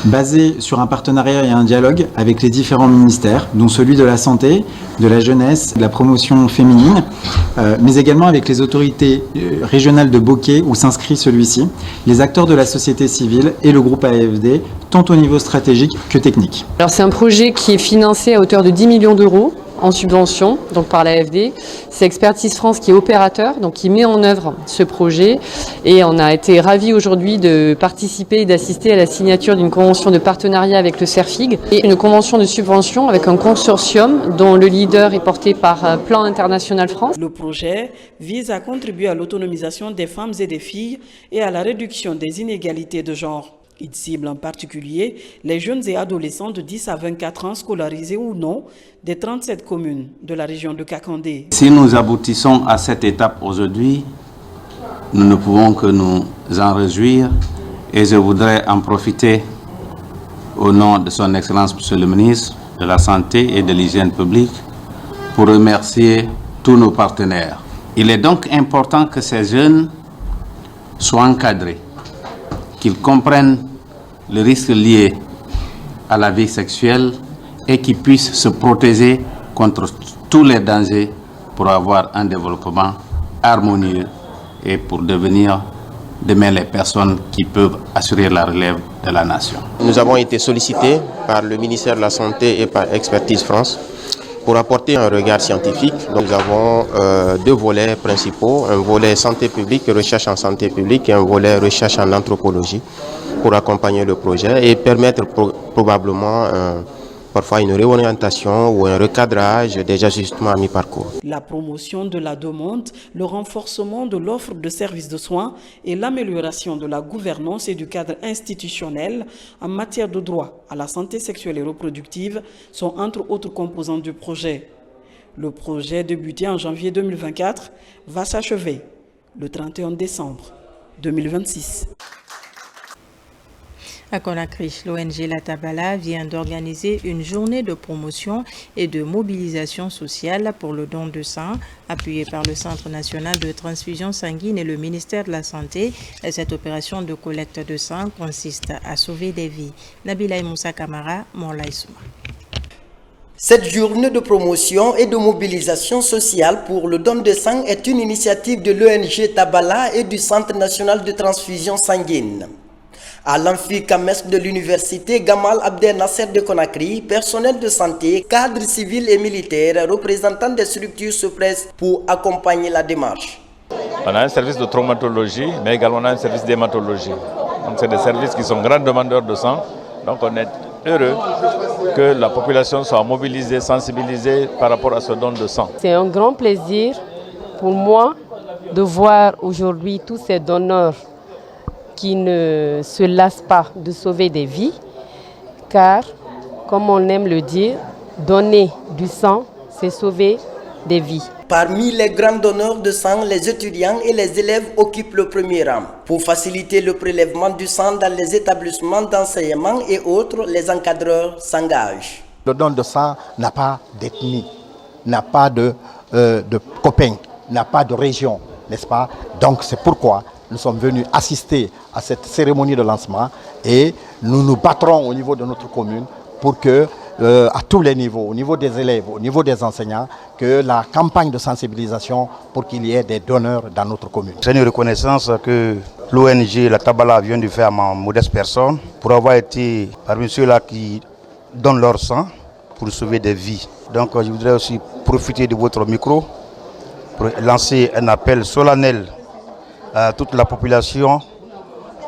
basée sur un partenariat et un dialogue avec les différents ministères, dont celui de la santé, de la jeunesse, de la promotion féminine, mais également avec les autorités régionales de Boké où s'inscrit celui-ci, les acteurs de la société civile et le groupe AFD, tant au niveau stratégique que technique. Alors c'est un projet qui est financé à hauteur de 10 millions d'euros en subvention, donc par l'AFD. C'est Expertise France qui est opérateur, donc qui met en œuvre ce projet. Et on a été ravis aujourd'hui de participer et d'assister à la signature d'une convention de partenariat avec le CERFIG et une convention de subvention avec un consortium dont le leader est porté par Plan International France. Le projet vise à contribuer à l'autonomisation des femmes et des filles et à la réduction des inégalités de genre. Il cible en particulier les jeunes et adolescents de 10 à 24 ans scolarisés ou non des 37 communes de la région de Kakandé. Si nous aboutissons à cette étape aujourd'hui, nous ne pouvons que nous en réjouir et je voudrais en profiter au nom de son Excellence Monsieur le Ministre de la Santé et de l'Hygiène publique pour remercier tous nos partenaires. Il est donc important que ces jeunes soient encadrés, qu'ils comprennent le risque lié à la vie sexuelle et qu'ils puissent se protéger contre tous les dangers pour avoir un développement harmonieux et pour devenir demain les personnes qui peuvent assurer la relève de la nation. Nous avons été sollicités par le ministère de la Santé et par Expertise France Pour apporter un regard scientifique, nous avons deux volets principaux, un volet santé publique, recherche en santé publique et un volet recherche en anthropologie pour accompagner le projet et permettre probablement parfois une réorientation ou un recadrage des ajustements à mi-parcours. La promotion de la demande, le renforcement de l'offre de services de soins et l'amélioration de la gouvernance et du cadre institutionnel en matière de droit à la santé sexuelle et reproductive sont entre autres composantes du projet. Le projet débuté en janvier 2024 va s'achever le 31 décembre 2026. À Conakry, l'ONG La Tabala vient d'organiser une journée de promotion et de mobilisation sociale pour le don de sang, appuyée par le Centre national de transfusion sanguine et le ministère de la Santé. Cette opération de collecte de sang consiste à sauver des vies. Nabila Moussa Kamara, Morlaï Souma. Cette journée de promotion et de mobilisation sociale pour le don de sang est une initiative de l'ONG Tabala et du Centre national de transfusion sanguine. À l'amphi-camestre de l'université Gamal Abdel Nasser de Conakry, personnel de santé, cadres civils et militaires, représentants des structures se pressent pour accompagner la démarche. On a un service de traumatologie, mais également on a un service d'hématologie. Donc c'est des services qui sont grands demandeurs de sang. Donc on est heureux que la population soit mobilisée, sensibilisée par rapport à ce don de sang. C'est un grand plaisir pour moi de voir aujourd'hui tous ces donneurs qui ne se lassent pas de sauver des vies, car, comme on aime le dire, donner du sang, c'est sauver des vies. Parmi les grands donneurs de sang, les étudiants et les élèves occupent le premier rang. Pour faciliter le prélèvement du sang dans les établissements d'enseignement et autres, les encadreurs s'engagent. Le don de sang n'a pas d'ethnie, n'a pas de copains, n'a pas de région, n'est-ce pas? Donc c'est pourquoi nous sommes venus assister à cette cérémonie de lancement et nous nous battrons au niveau de notre commune pour que, à tous les niveaux, au niveau des élèves, au niveau des enseignants, que la campagne de sensibilisation pour qu'il y ait des donneurs dans notre commune. C'est une reconnaissance que l'ONG La Tabala vient de faire à ma modeste personne pour avoir été parmi ceux-là qui donnent leur sang pour sauver des vies. Donc je voudrais aussi profiter de votre micro pour lancer un appel solennel à toute la population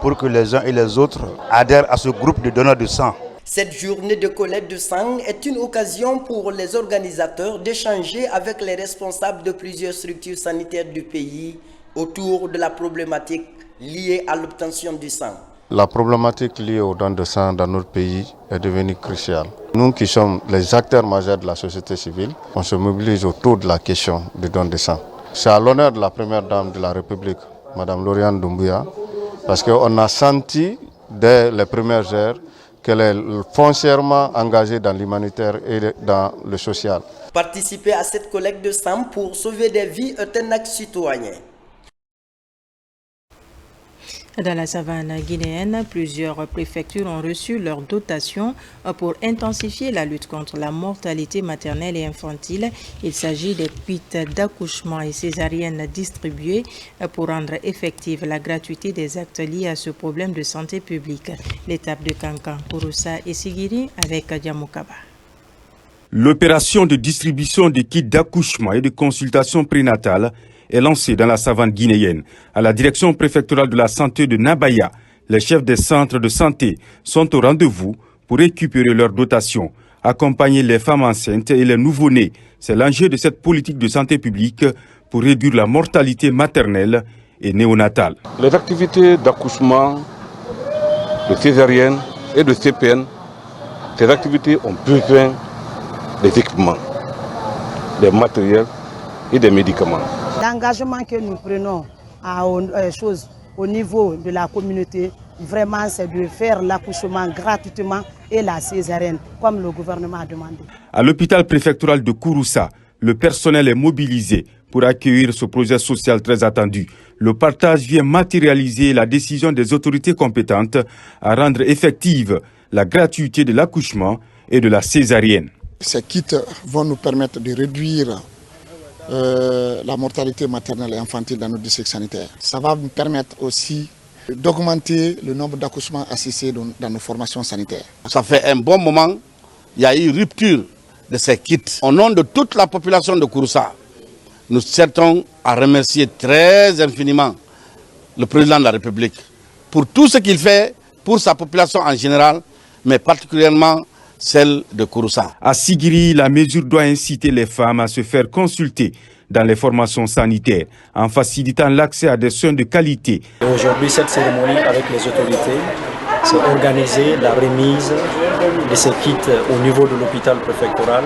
pour que les uns et les autres adhèrent à ce groupe de donneurs de sang. Cette journée de collecte de sang est une occasion pour les organisateurs d'échanger avec les responsables de plusieurs structures sanitaires du pays autour de la problématique liée à l'obtention du sang. La problématique liée au don de sang dans notre pays est devenue cruciale. Nous qui sommes les acteurs majeurs de la société civile, on se mobilise autour de la question du don de sang. C'est à l'honneur de la première dame de la République, Madame Lauriane Doumbouya, parce qu'on a senti dès les premières heures qu'elle est foncièrement engagée dans l'humanitaire et dans le social. Participer à cette collecte de sang pour sauver des vies est un acte citoyen. Dans la savane guinéenne, plusieurs préfectures ont reçu leur dotation pour intensifier la lutte contre la mortalité maternelle et infantile. Il s'agit des kits d'accouchement et césariennes distribués pour rendre effective la gratuité des actes liés à ce problème de santé publique. L'étape de Kankan, Kouroussa et Sigiri avec Diamokaba. L'opération de distribution des kits d'accouchement et de consultation prénatale est lancée dans la savane guinéenne. À la direction préfectorale de la santé de Nabaya, les chefs des centres de santé sont au rendez-vous pour récupérer leurs dotations, accompagner les femmes enceintes et les nouveau-nés. C'est l'enjeu de cette politique de santé publique pour réduire la mortalité maternelle et néonatale. Les activités d'accouchement, de césarienne et de CPN, ces activités ont besoin des équipements, des matériels et des médicaments. L'engagement que nous prenons au niveau de la communauté, vraiment, c'est de faire l'accouchement gratuitement et la césarienne, comme le gouvernement a demandé. À l'hôpital préfectoral de Kouroussa, le personnel est mobilisé pour accueillir ce projet social très attendu. Le partage vient matérialiser la décision des autorités compétentes à rendre effective la gratuité de l'accouchement et de la césarienne. Ces kits vont nous permettre de réduire la mortalité maternelle et infantile dans nos districts sanitaires. Ça va nous permettre aussi d'augmenter le nombre d'accouchements assistés dans nos formations sanitaires. Ça fait un bon moment, il y a eu rupture de ces kits. Au nom de toute la population de Kouroussa, nous souhaitons à remercier très infiniment le président de la République pour tout ce qu'il fait pour sa population en général, mais particulièrement celle de Kouroussa. À Sigiri, la mesure doit inciter les femmes à se faire consulter dans les formations sanitaires, en facilitant l'accès à des soins de qualité. Aujourd'hui, cette cérémonie avec les autorités, c'est organiser la remise de ces kits au niveau de l'hôpital préfectoral,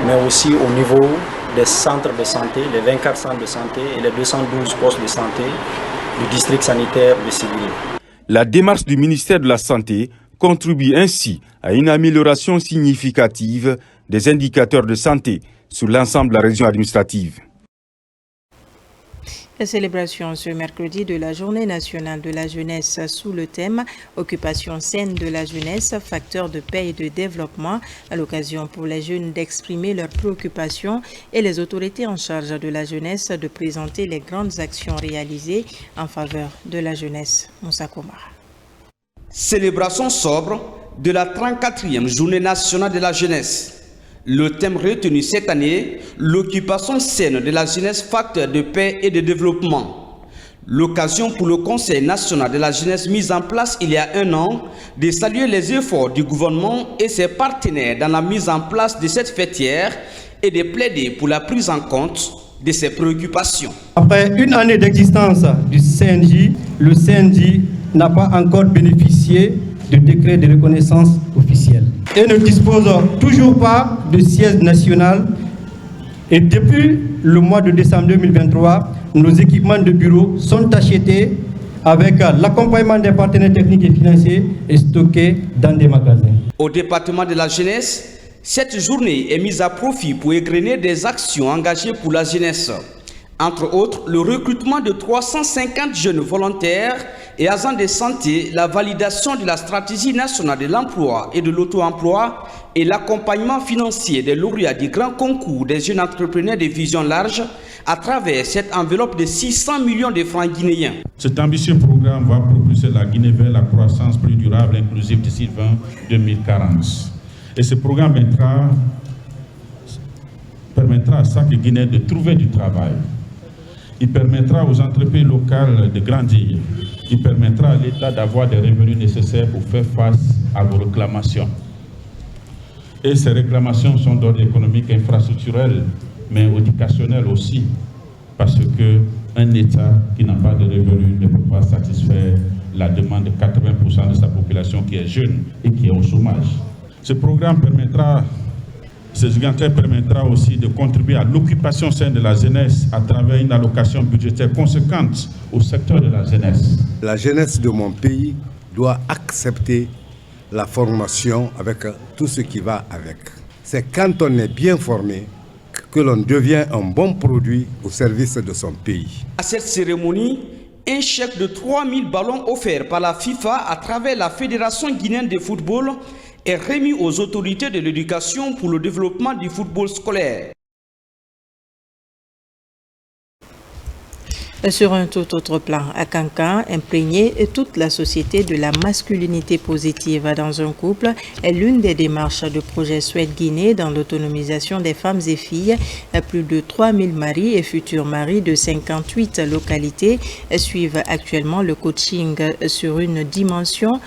mais aussi au niveau des centres de santé, les 24 centres de santé et les 212 postes de santé du district sanitaire de Sigiri. La démarche du ministère de la Santé contribue ainsi à une amélioration significative des indicateurs de santé sur l'ensemble de la région administrative. La célébration ce mercredi de la Journée nationale de la jeunesse sous le thème « Occupation saine de la jeunesse, facteur de paix et de développement », à l'occasion pour les jeunes d'exprimer leurs préoccupations et les autorités en charge de la jeunesse de présenter les grandes actions réalisées en faveur de la jeunesse. Moussa Komara. Célébration sobre de la 34e Journée nationale de la jeunesse. Le thème retenu cette année, l'occupation saine de la jeunesse, facteur de paix et de développement. L'occasion pour le Conseil national de la jeunesse mis en place il y a un an de saluer les efforts du gouvernement et ses partenaires dans la mise en place de cette fêtière et de plaider pour la prise en compte de ses préoccupations. Après une année d'existence du CNJ, le CNJ n'a pas encore bénéficié de décret de reconnaissance officielle et ne dispose toujours pas de siège national. Et depuis le mois de décembre 2023, nos équipements de bureau sont achetés avec l'accompagnement des partenaires techniques et financiers et stockés dans des magasins. Au département de la jeunesse, cette journée est mise à profit pour égrener des actions engagées pour la jeunesse. Entre autres, le recrutement de 350 jeunes volontaires et agents de santé, la validation de la stratégie nationale de l'emploi et de l'auto-emploi et l'accompagnement financier des lauréats du grand concours des jeunes entrepreneurs de vision large à travers cette enveloppe de 600 millions de francs guinéens. Cet ambitieux programme va propulser la Guinée vers la croissance plus durable et inclusive d'ici 2040. Et ce programme permettra à chaque Guinéen de trouver du travail. Il permettra aux entreprises locales de grandir. Il permettra à l'État d'avoir des revenus nécessaires pour faire face à vos réclamations. Et ces réclamations sont d'ordre économique, infrastructurel, mais éducationnel aussi, parce qu'un État qui n'a pas de revenus ne peut pas satisfaire la demande de 80% de sa population qui est jeune et qui est au chômage. Ce programme permettra aussi de contribuer à l'occupation saine de la jeunesse à travers une allocation budgétaire conséquente au secteur de la jeunesse. La jeunesse de mon pays doit accepter la formation avec tout ce qui va avec. C'est quand on est bien formé que l'on devient un bon produit au service de son pays. À cette cérémonie, un chèque de 3000 ballons offert par la FIFA à travers la Fédération guinéenne de football est remis aux autorités de l'éducation pour le développement du football scolaire. Sur un tout autre plan, à Kankan, imprégner toute la société de la masculinité positive dans un couple est l'une des démarches du projet Suède Guinée dans l'autonomisation des femmes et filles. Plus de 3000 maris et futurs maris de 58 localités suivent actuellement le coaching sur une dimension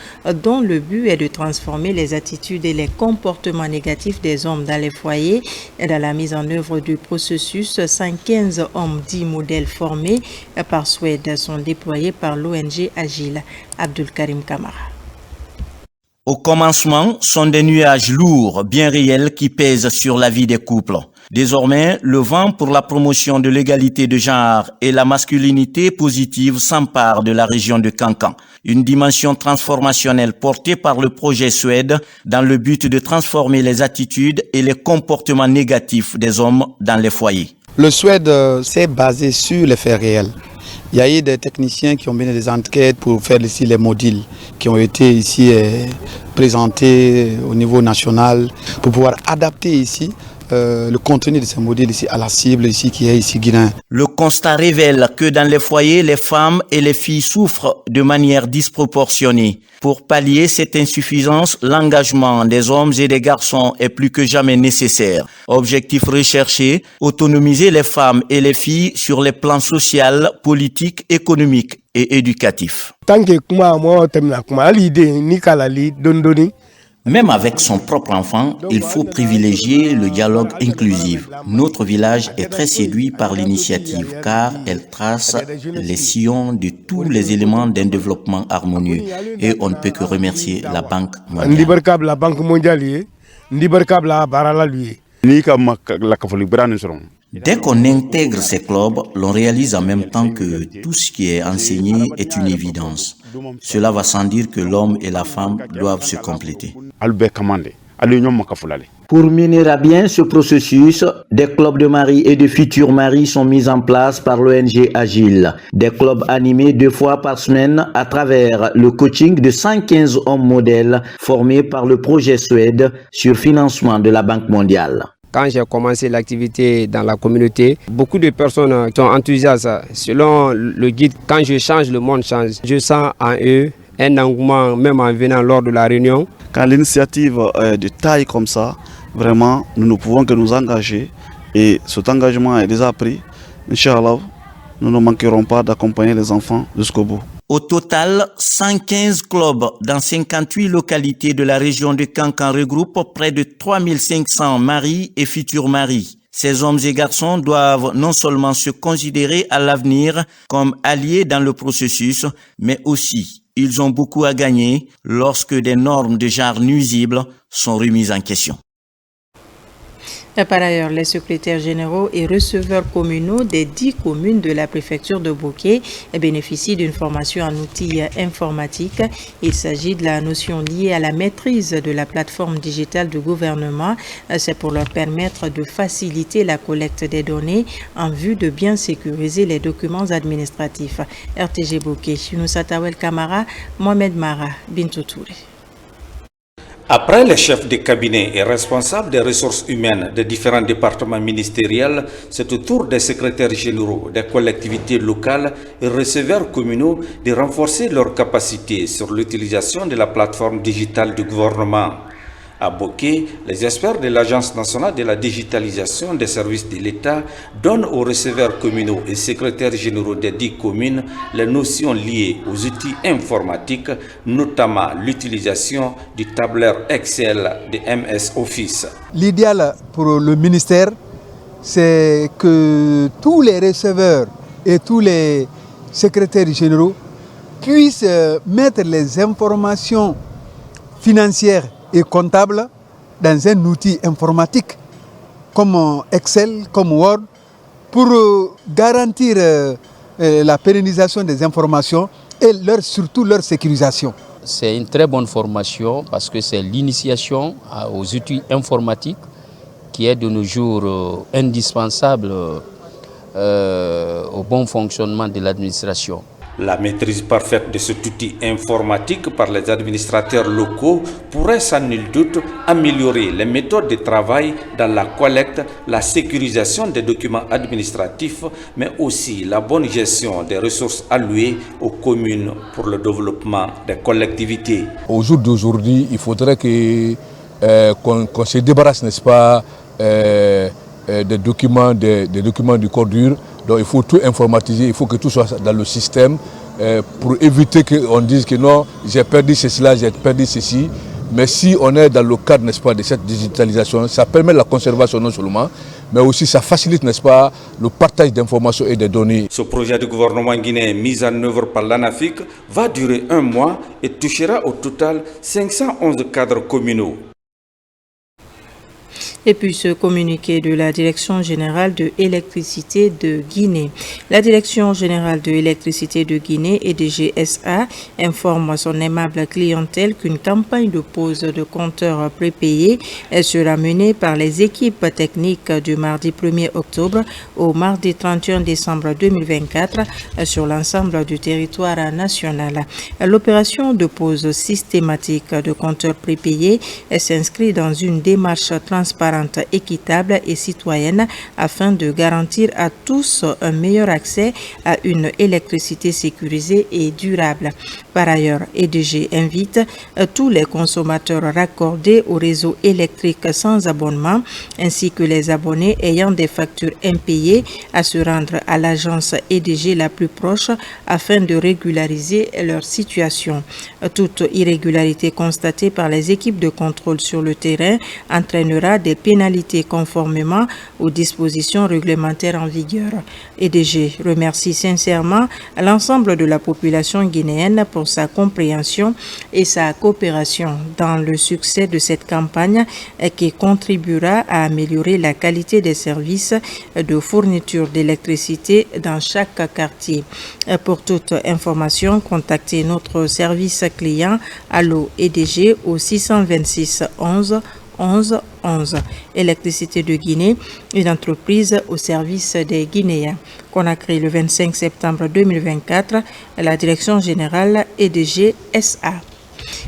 dont le but est de transformer les attitudes et les comportements négatifs des hommes dans les foyers. Dans la mise en œuvre du processus, 115 hommes dits modèles formés par Suède sont déployés par l'ONG Agile. Abdul Karim Kamara. Au commencement, sont des nuages lourds, bien réels, qui pèsent sur la vie des couples. Désormais, le vent pour la promotion de l'égalité de genre et la masculinité positive s'empare de la région de Kankan. Une dimension transformationnelle portée par le projet Suède dans le but de transformer les attitudes et les comportements négatifs des hommes dans les foyers. Le Suède s'est basé sur les faits réels. Il y a eu des techniciens qui ont mené des enquêtes pour faire ici les modules qui ont été ici présentés au niveau national pour pouvoir adapter ici le contenu de ces modules ici à la cible ici qui est ici guinéen. Le constat révèle que dans les foyers, les femmes et les filles souffrent de manière disproportionnée. Pour pallier cette insuffisance, l'engagement des hommes et des garçons est plus que jamais nécessaire. Objectif recherché, autonomiser les femmes et les filles sur les plans social, politique, économique et éducatif. Même avec son propre enfant, il faut privilégier le dialogue inclusif. Notre village est très séduit par l'initiative car elle trace les sillons de tous les éléments d'un développement harmonieux et on ne peut que remercier la Banque mondiale. Dès qu'on intègre ces clubs, l'on réalise en même temps que tout ce qui est enseigné est une évidence. Cela va sans dire que l'homme et la femme doivent se compléter. Pour mener à bien ce processus, des clubs de mari et de futurs maris sont mis en place par l'ONG Agile. Des clubs animés 2 fois par semaine à travers le coaching de 115 hommes modèles formés par le projet Suède sur financement de la Banque mondiale. Quand j'ai commencé l'activité dans la communauté, beaucoup de personnes sont enthousiastes. Selon le guide, quand je change, le monde change. Je sens en eux un engouement, même en venant lors de la réunion. Quand l'initiative est de taille comme ça, vraiment, nous ne pouvons que nous engager. Et cet engagement est déjà pris. Inch'Allah, nous ne manquerons pas d'accompagner les enfants jusqu'au bout. Au total, 115 clubs dans 58 localités de la région de Kankan regroupent près de 3500 maris et futurs maris. Ces hommes et garçons doivent non seulement se considérer à l'avenir comme alliés dans le processus, mais aussi ils ont beaucoup à gagner lorsque des normes de genre nuisibles sont remises en question. Par ailleurs, les secrétaires généraux et receveurs communaux des 10 communes de la préfecture de Boké bénéficient d'une formation en outils informatiques. Il s'agit de la notion liée à la maîtrise de la plateforme digitale du gouvernement. C'est pour leur permettre de faciliter la collecte des données en vue de bien sécuriser les documents administratifs. RTG Boké, Younoussatawel Kamara, Mohamed Mara, Bintou Touré. Après les chefs de cabinet et responsables des ressources humaines des différents départements ministériels, c'est au tour des secrétaires généraux des collectivités locales et receveurs communaux de renforcer leurs capacités sur l'utilisation de la plateforme digitale du gouvernement. À Boké, les experts de l'Agence nationale de la digitalisation des services de l'État donnent aux receveurs communaux et secrétaires généraux des 10 communes les notions liées aux outils informatiques, notamment l'utilisation du tableur Excel de MS Office. L'idéal pour le ministère, c'est que tous les receveurs et tous les secrétaires généraux puissent mettre les informations financières et comptable dans un outil informatique comme Excel, comme Word, pour garantir la pérennisation des informations et surtout leur sécurisation. C'est une très bonne formation parce que c'est l'initiation aux outils informatiques qui est de nos jours indispensable au bon fonctionnement de l'administration. La maîtrise parfaite de cet outil informatique par les administrateurs locaux pourrait sans nul doute améliorer les méthodes de travail dans la collecte, la sécurisation des documents administratifs, mais aussi la bonne gestion des ressources allouées aux communes pour le développement des collectivités. Au jour d'aujourd'hui, il faudrait qu'on se débarrasse, n'est-ce pas, des documents du corps dur. Donc il faut tout informatiser, il faut que tout soit dans le système pour éviter qu'on dise que non, j'ai perdu ceci, j'ai perdu ceci. Mais si on est dans le cadre, n'est-ce pas, de cette digitalisation, ça permet la conservation non seulement, mais aussi ça facilite, n'est-ce pas, le partage d'informations et de données. Ce projet de gouvernement guinéen mis en œuvre par l'ANAFIC va durer 1 mois et touchera au total 511 cadres communaux. Et puis ce communiqué de la Direction générale de l'électricité de Guinée. La Direction générale de l'électricité de Guinée et de GSA informe son aimable clientèle qu'une campagne de pose de compteurs prépayés sera menée par les équipes techniques du mardi 1er octobre au mardi 31 décembre 2024 sur l'ensemble du territoire national. L'opération de pose systématique de compteurs prépayés s'inscrit dans une démarche transparente transparente, équitable et citoyenne afin de garantir à tous un meilleur accès à une électricité sécurisée et durable. Par ailleurs, EDG invite tous les consommateurs raccordés au réseau électrique sans abonnement ainsi que les abonnés ayant des factures impayées à se rendre à l'agence EDG la plus proche afin de régulariser leur situation. Toute irrégularité constatée par les équipes de contrôle sur le terrain entraînera des pénalités conformément aux dispositions réglementaires en vigueur. EDG remercie sincèrement l'ensemble de la population guinéenne pour sa compréhension et sa coopération dans le succès de cette campagne qui contribuera à améliorer la qualité des services de fourniture d'électricité dans chaque quartier. Pour toute information, contactez notre service client Allo EDG au 626 11 11 11. Électricité de Guinée, une entreprise au service des Guinéens. Conakry le 25 septembre 2024, la direction générale EDG SA.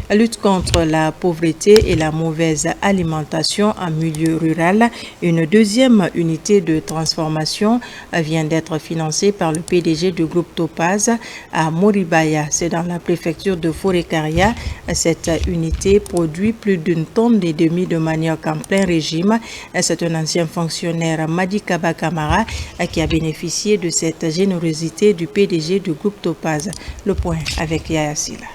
La lutte contre la pauvreté et la mauvaise alimentation en milieu rural, une deuxième unité de transformation vient d'être financée par le PDG du groupe Topaz à Moribaya. C'est dans la préfecture de Forêt-Caria. Cette unité produit plus d'une tonne et demie de manioc en plein régime. C'est un ancien fonctionnaire, Madi Kaba Kamara, qui a bénéficié de cette générosité du PDG du groupe Topaz. Le point avec Yaya Sila.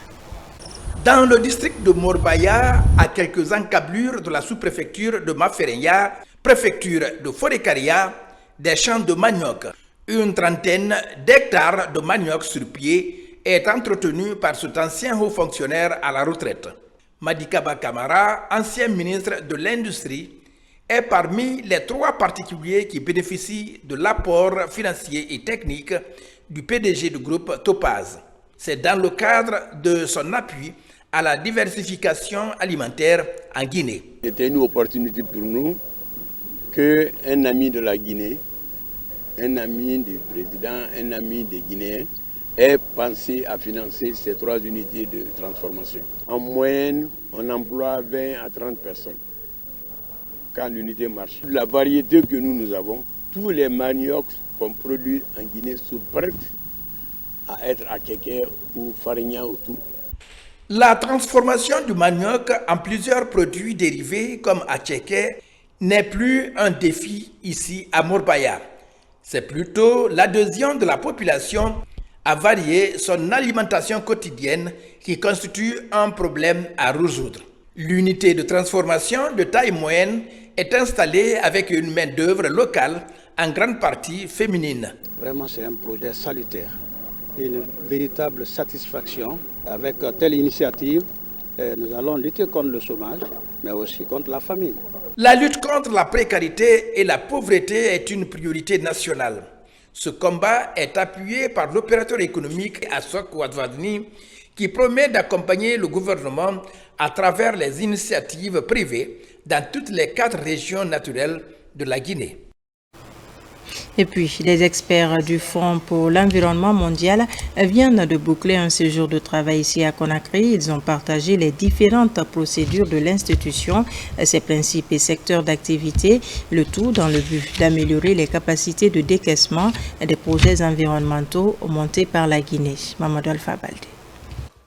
Dans le district de Morbaya, à quelques encablures de la sous-préfecture de Maferenya, préfecture de Forêt-Caria, des champs de manioc. Une trentaine d'hectares de manioc sur pied est entretenu par cet ancien haut fonctionnaire à la retraite. Madi Kaba Kamara, ancien ministre de l'Industrie, est parmi les 3 particuliers qui bénéficient de l'apport financier et technique du PDG du groupe Topaz. C'est dans le cadre de son appui à la diversification alimentaire en Guinée. C'était une opportunité pour nous qu'un ami de la Guinée, un ami du président, un ami des Guinéens ait pensé à financer ces 3 unités de transformation. En moyenne, on emploie 20 à 30 personnes quand l'unité marche. La variété que nous avons, tous les maniocs qu'on produit en Guinée sont prêts à être à Kéké ou Farigna ou tout. La transformation du manioc en plusieurs produits dérivés comme Atchéké n'est plus un défi ici à Morbaya. C'est plutôt l'adhésion de la population à varier son alimentation quotidienne qui constitue un problème à résoudre. L'unité de transformation de taille moyenne est installée avec une main-d'œuvre locale en grande partie féminine. Vraiment, c'est un projet salutaire. Une véritable satisfaction. Avec telle initiative, nous allons lutter contre le chômage, mais aussi contre la famine. La lutte contre la précarité et la pauvreté est une priorité nationale. Ce combat est appuyé par l'opérateur économique Assok Ouadouadni qui promet d'accompagner le gouvernement à travers les initiatives privées dans toutes les 4 régions naturelles de la Guinée. Et puis, les experts du Fonds pour l'environnement mondial viennent de boucler un séjour de travail ici à Conakry. Ils ont partagé les différentes procédures de l'institution, ses principes et secteurs d'activité, le tout dans le but d'améliorer les capacités de décaissement des projets environnementaux montés par la Guinée. Mamadou Alpha Baldé.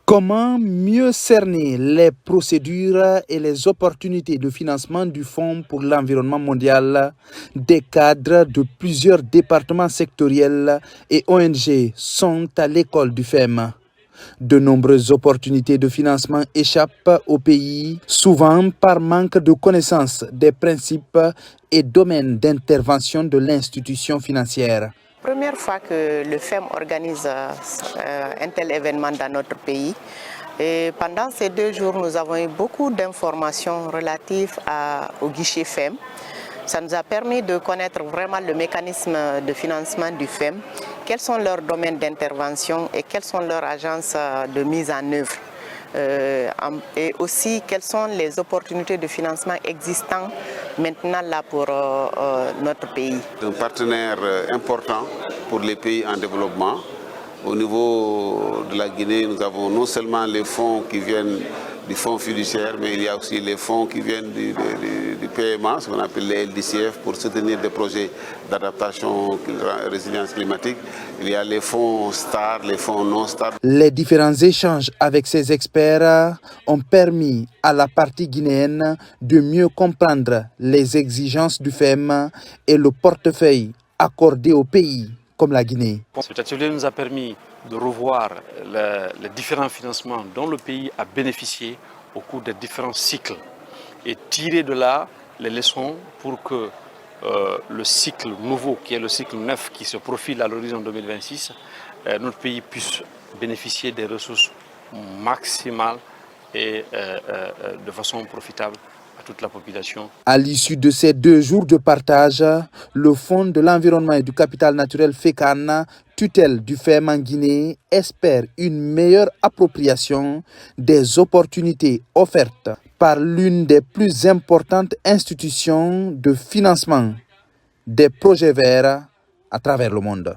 Comment mieux cerner les procédures et les opportunités de financement du Fonds pour l'environnement mondial? Des cadres de plusieurs départements sectoriels et ONG sont à l'école du FEM. De nombreuses opportunités de financement échappent au pays, souvent par manque de connaissance des principes et domaines d'intervention de l'institution financière. Première fois que le FEM organise un tel événement dans notre pays. Et pendant ces 2 jours, nous avons eu beaucoup d'informations relatives au guichet FEM. Ça nous a permis de connaître vraiment le mécanisme de financement du FEM, quels sont leurs domaines d'intervention et quelles sont leurs agences de mise en œuvre. Et aussi quelles sont les opportunités de financement existantes maintenant là pour notre pays. Un partenaire important pour les pays en développement. Au niveau de la Guinée, nous avons non seulement les fonds qui viennent du fonds fiduciaire, mais il y a aussi les fonds qui viennent du PMA, ce qu'on appelle les LDCF, pour soutenir des projets d'adaptation résilience climatique. Il y a les fonds STAR, les fonds non-STAR. Les différents échanges avec ces experts ont permis à la partie guinéenne de mieux comprendre les exigences du FEM et le portefeuille accordé aux pays comme la Guinée. Cet atelier nous a permis de revoir les différents financements dont le pays a bénéficié au cours des différents cycles et tirer de là les leçons pour que le cycle nouveau, qui est le cycle neuf qui se profile à l'horizon 2026, notre pays puisse bénéficier des ressources maximales et de façon profitable à toute la population. À l'issue de ces 2 jours de partage, le Fonds de l'environnement et du capital naturel FECAN, tutelle du FEM en Guinée, espère une meilleure appropriation des opportunités offertes par l'une des plus importantes institutions de financement des projets verts à travers le monde.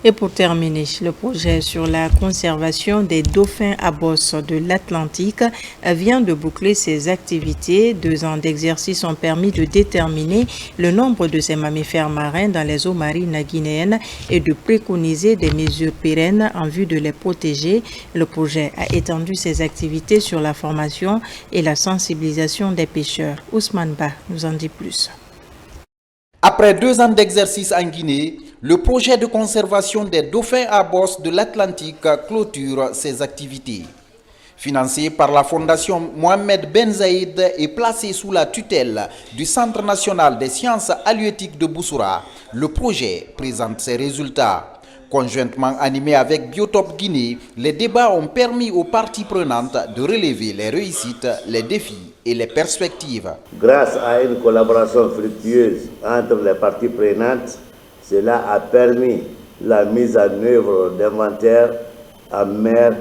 Et pour terminer, le projet sur la conservation des dauphins à bosse de l'Atlantique vient de boucler ses activités. 2 ans d'exercice ont permis de déterminer le nombre de ces mammifères marins dans les eaux marines guinéennes et de préconiser des mesures pérennes en vue de les protéger. Le projet a étendu ses activités sur la formation et la sensibilisation des pêcheurs. Ousmane Ba nous en dit plus. Après 2 ans d'exercice en Guinée, le projet de conservation des dauphins à bosse de l'Atlantique clôture ses activités. Financé par la Fondation Mohamed Ben Zayed et placé sous la tutelle du Centre national des sciences halieutiques de Boussoura, le projet présente ses résultats. Conjointement animé avec Biotop Guinée, les débats ont permis aux parties prenantes de relever les réussites, les défis et les perspectives. Grâce à une collaboration fructueuse entre les parties prenantes, cela a permis la mise en œuvre d'inventaires en mer,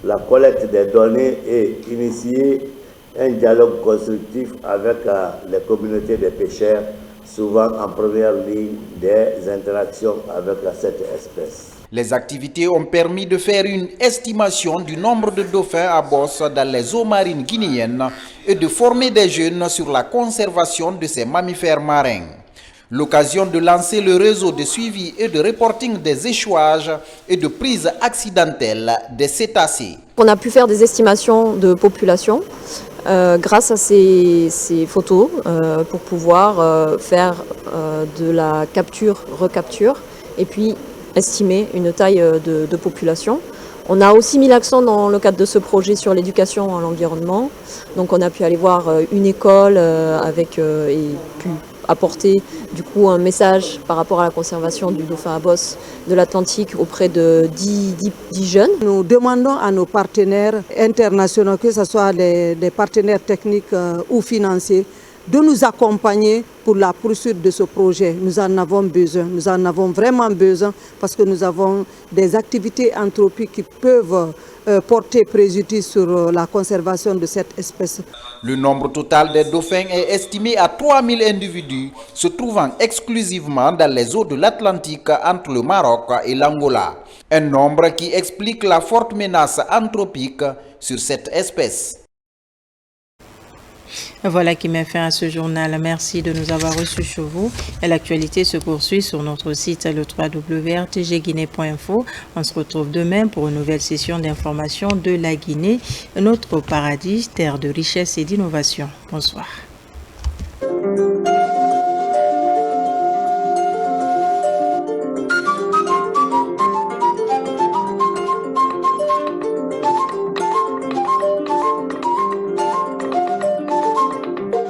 la collecte des données et initier un dialogue constructif avec les communautés des pêcheurs, souvent en première ligne des interactions avec cette espèce. Les activités ont permis de faire une estimation du nombre de dauphins à bosse dans les eaux marines guinéennes et de former des jeunes sur la conservation de ces mammifères marins. L'occasion de lancer le réseau de suivi et de reporting des échouages et de prise accidentelle des cétacés. On a pu faire des estimations de population grâce à ces photos pour pouvoir faire de la capture-recapture et puis estimer une taille de population. On a aussi mis l'accent dans le cadre de ce projet sur l'éducation à l'environnement. Donc on a pu aller voir une école et pu apporter du coup un message par rapport à la conservation du dauphin à bosse de l'Atlantique auprès de 10 jeunes. Nous demandons à nos partenaires internationaux, que ce soit des partenaires techniques ou financiers, de nous accompagner pour la poursuite de ce projet. Nous en avons vraiment besoin parce que nous avons des activités anthropiques qui peuvent porter préjudice sur la conservation de cette espèce. Le nombre total des dauphins est estimé à 3000 individus se trouvant exclusivement dans les eaux de l'Atlantique entre le Maroc et l'Angola. Un nombre qui explique la forte menace anthropique sur cette espèce. Voilà qui met fin à ce journal. Merci de nous avoir reçus chez vous. L'actualité se poursuit sur notre site le www.rtgguinée.info. On se retrouve demain pour une nouvelle session d'information de la Guinée, notre paradis, terre de richesse et d'innovation. Bonsoir.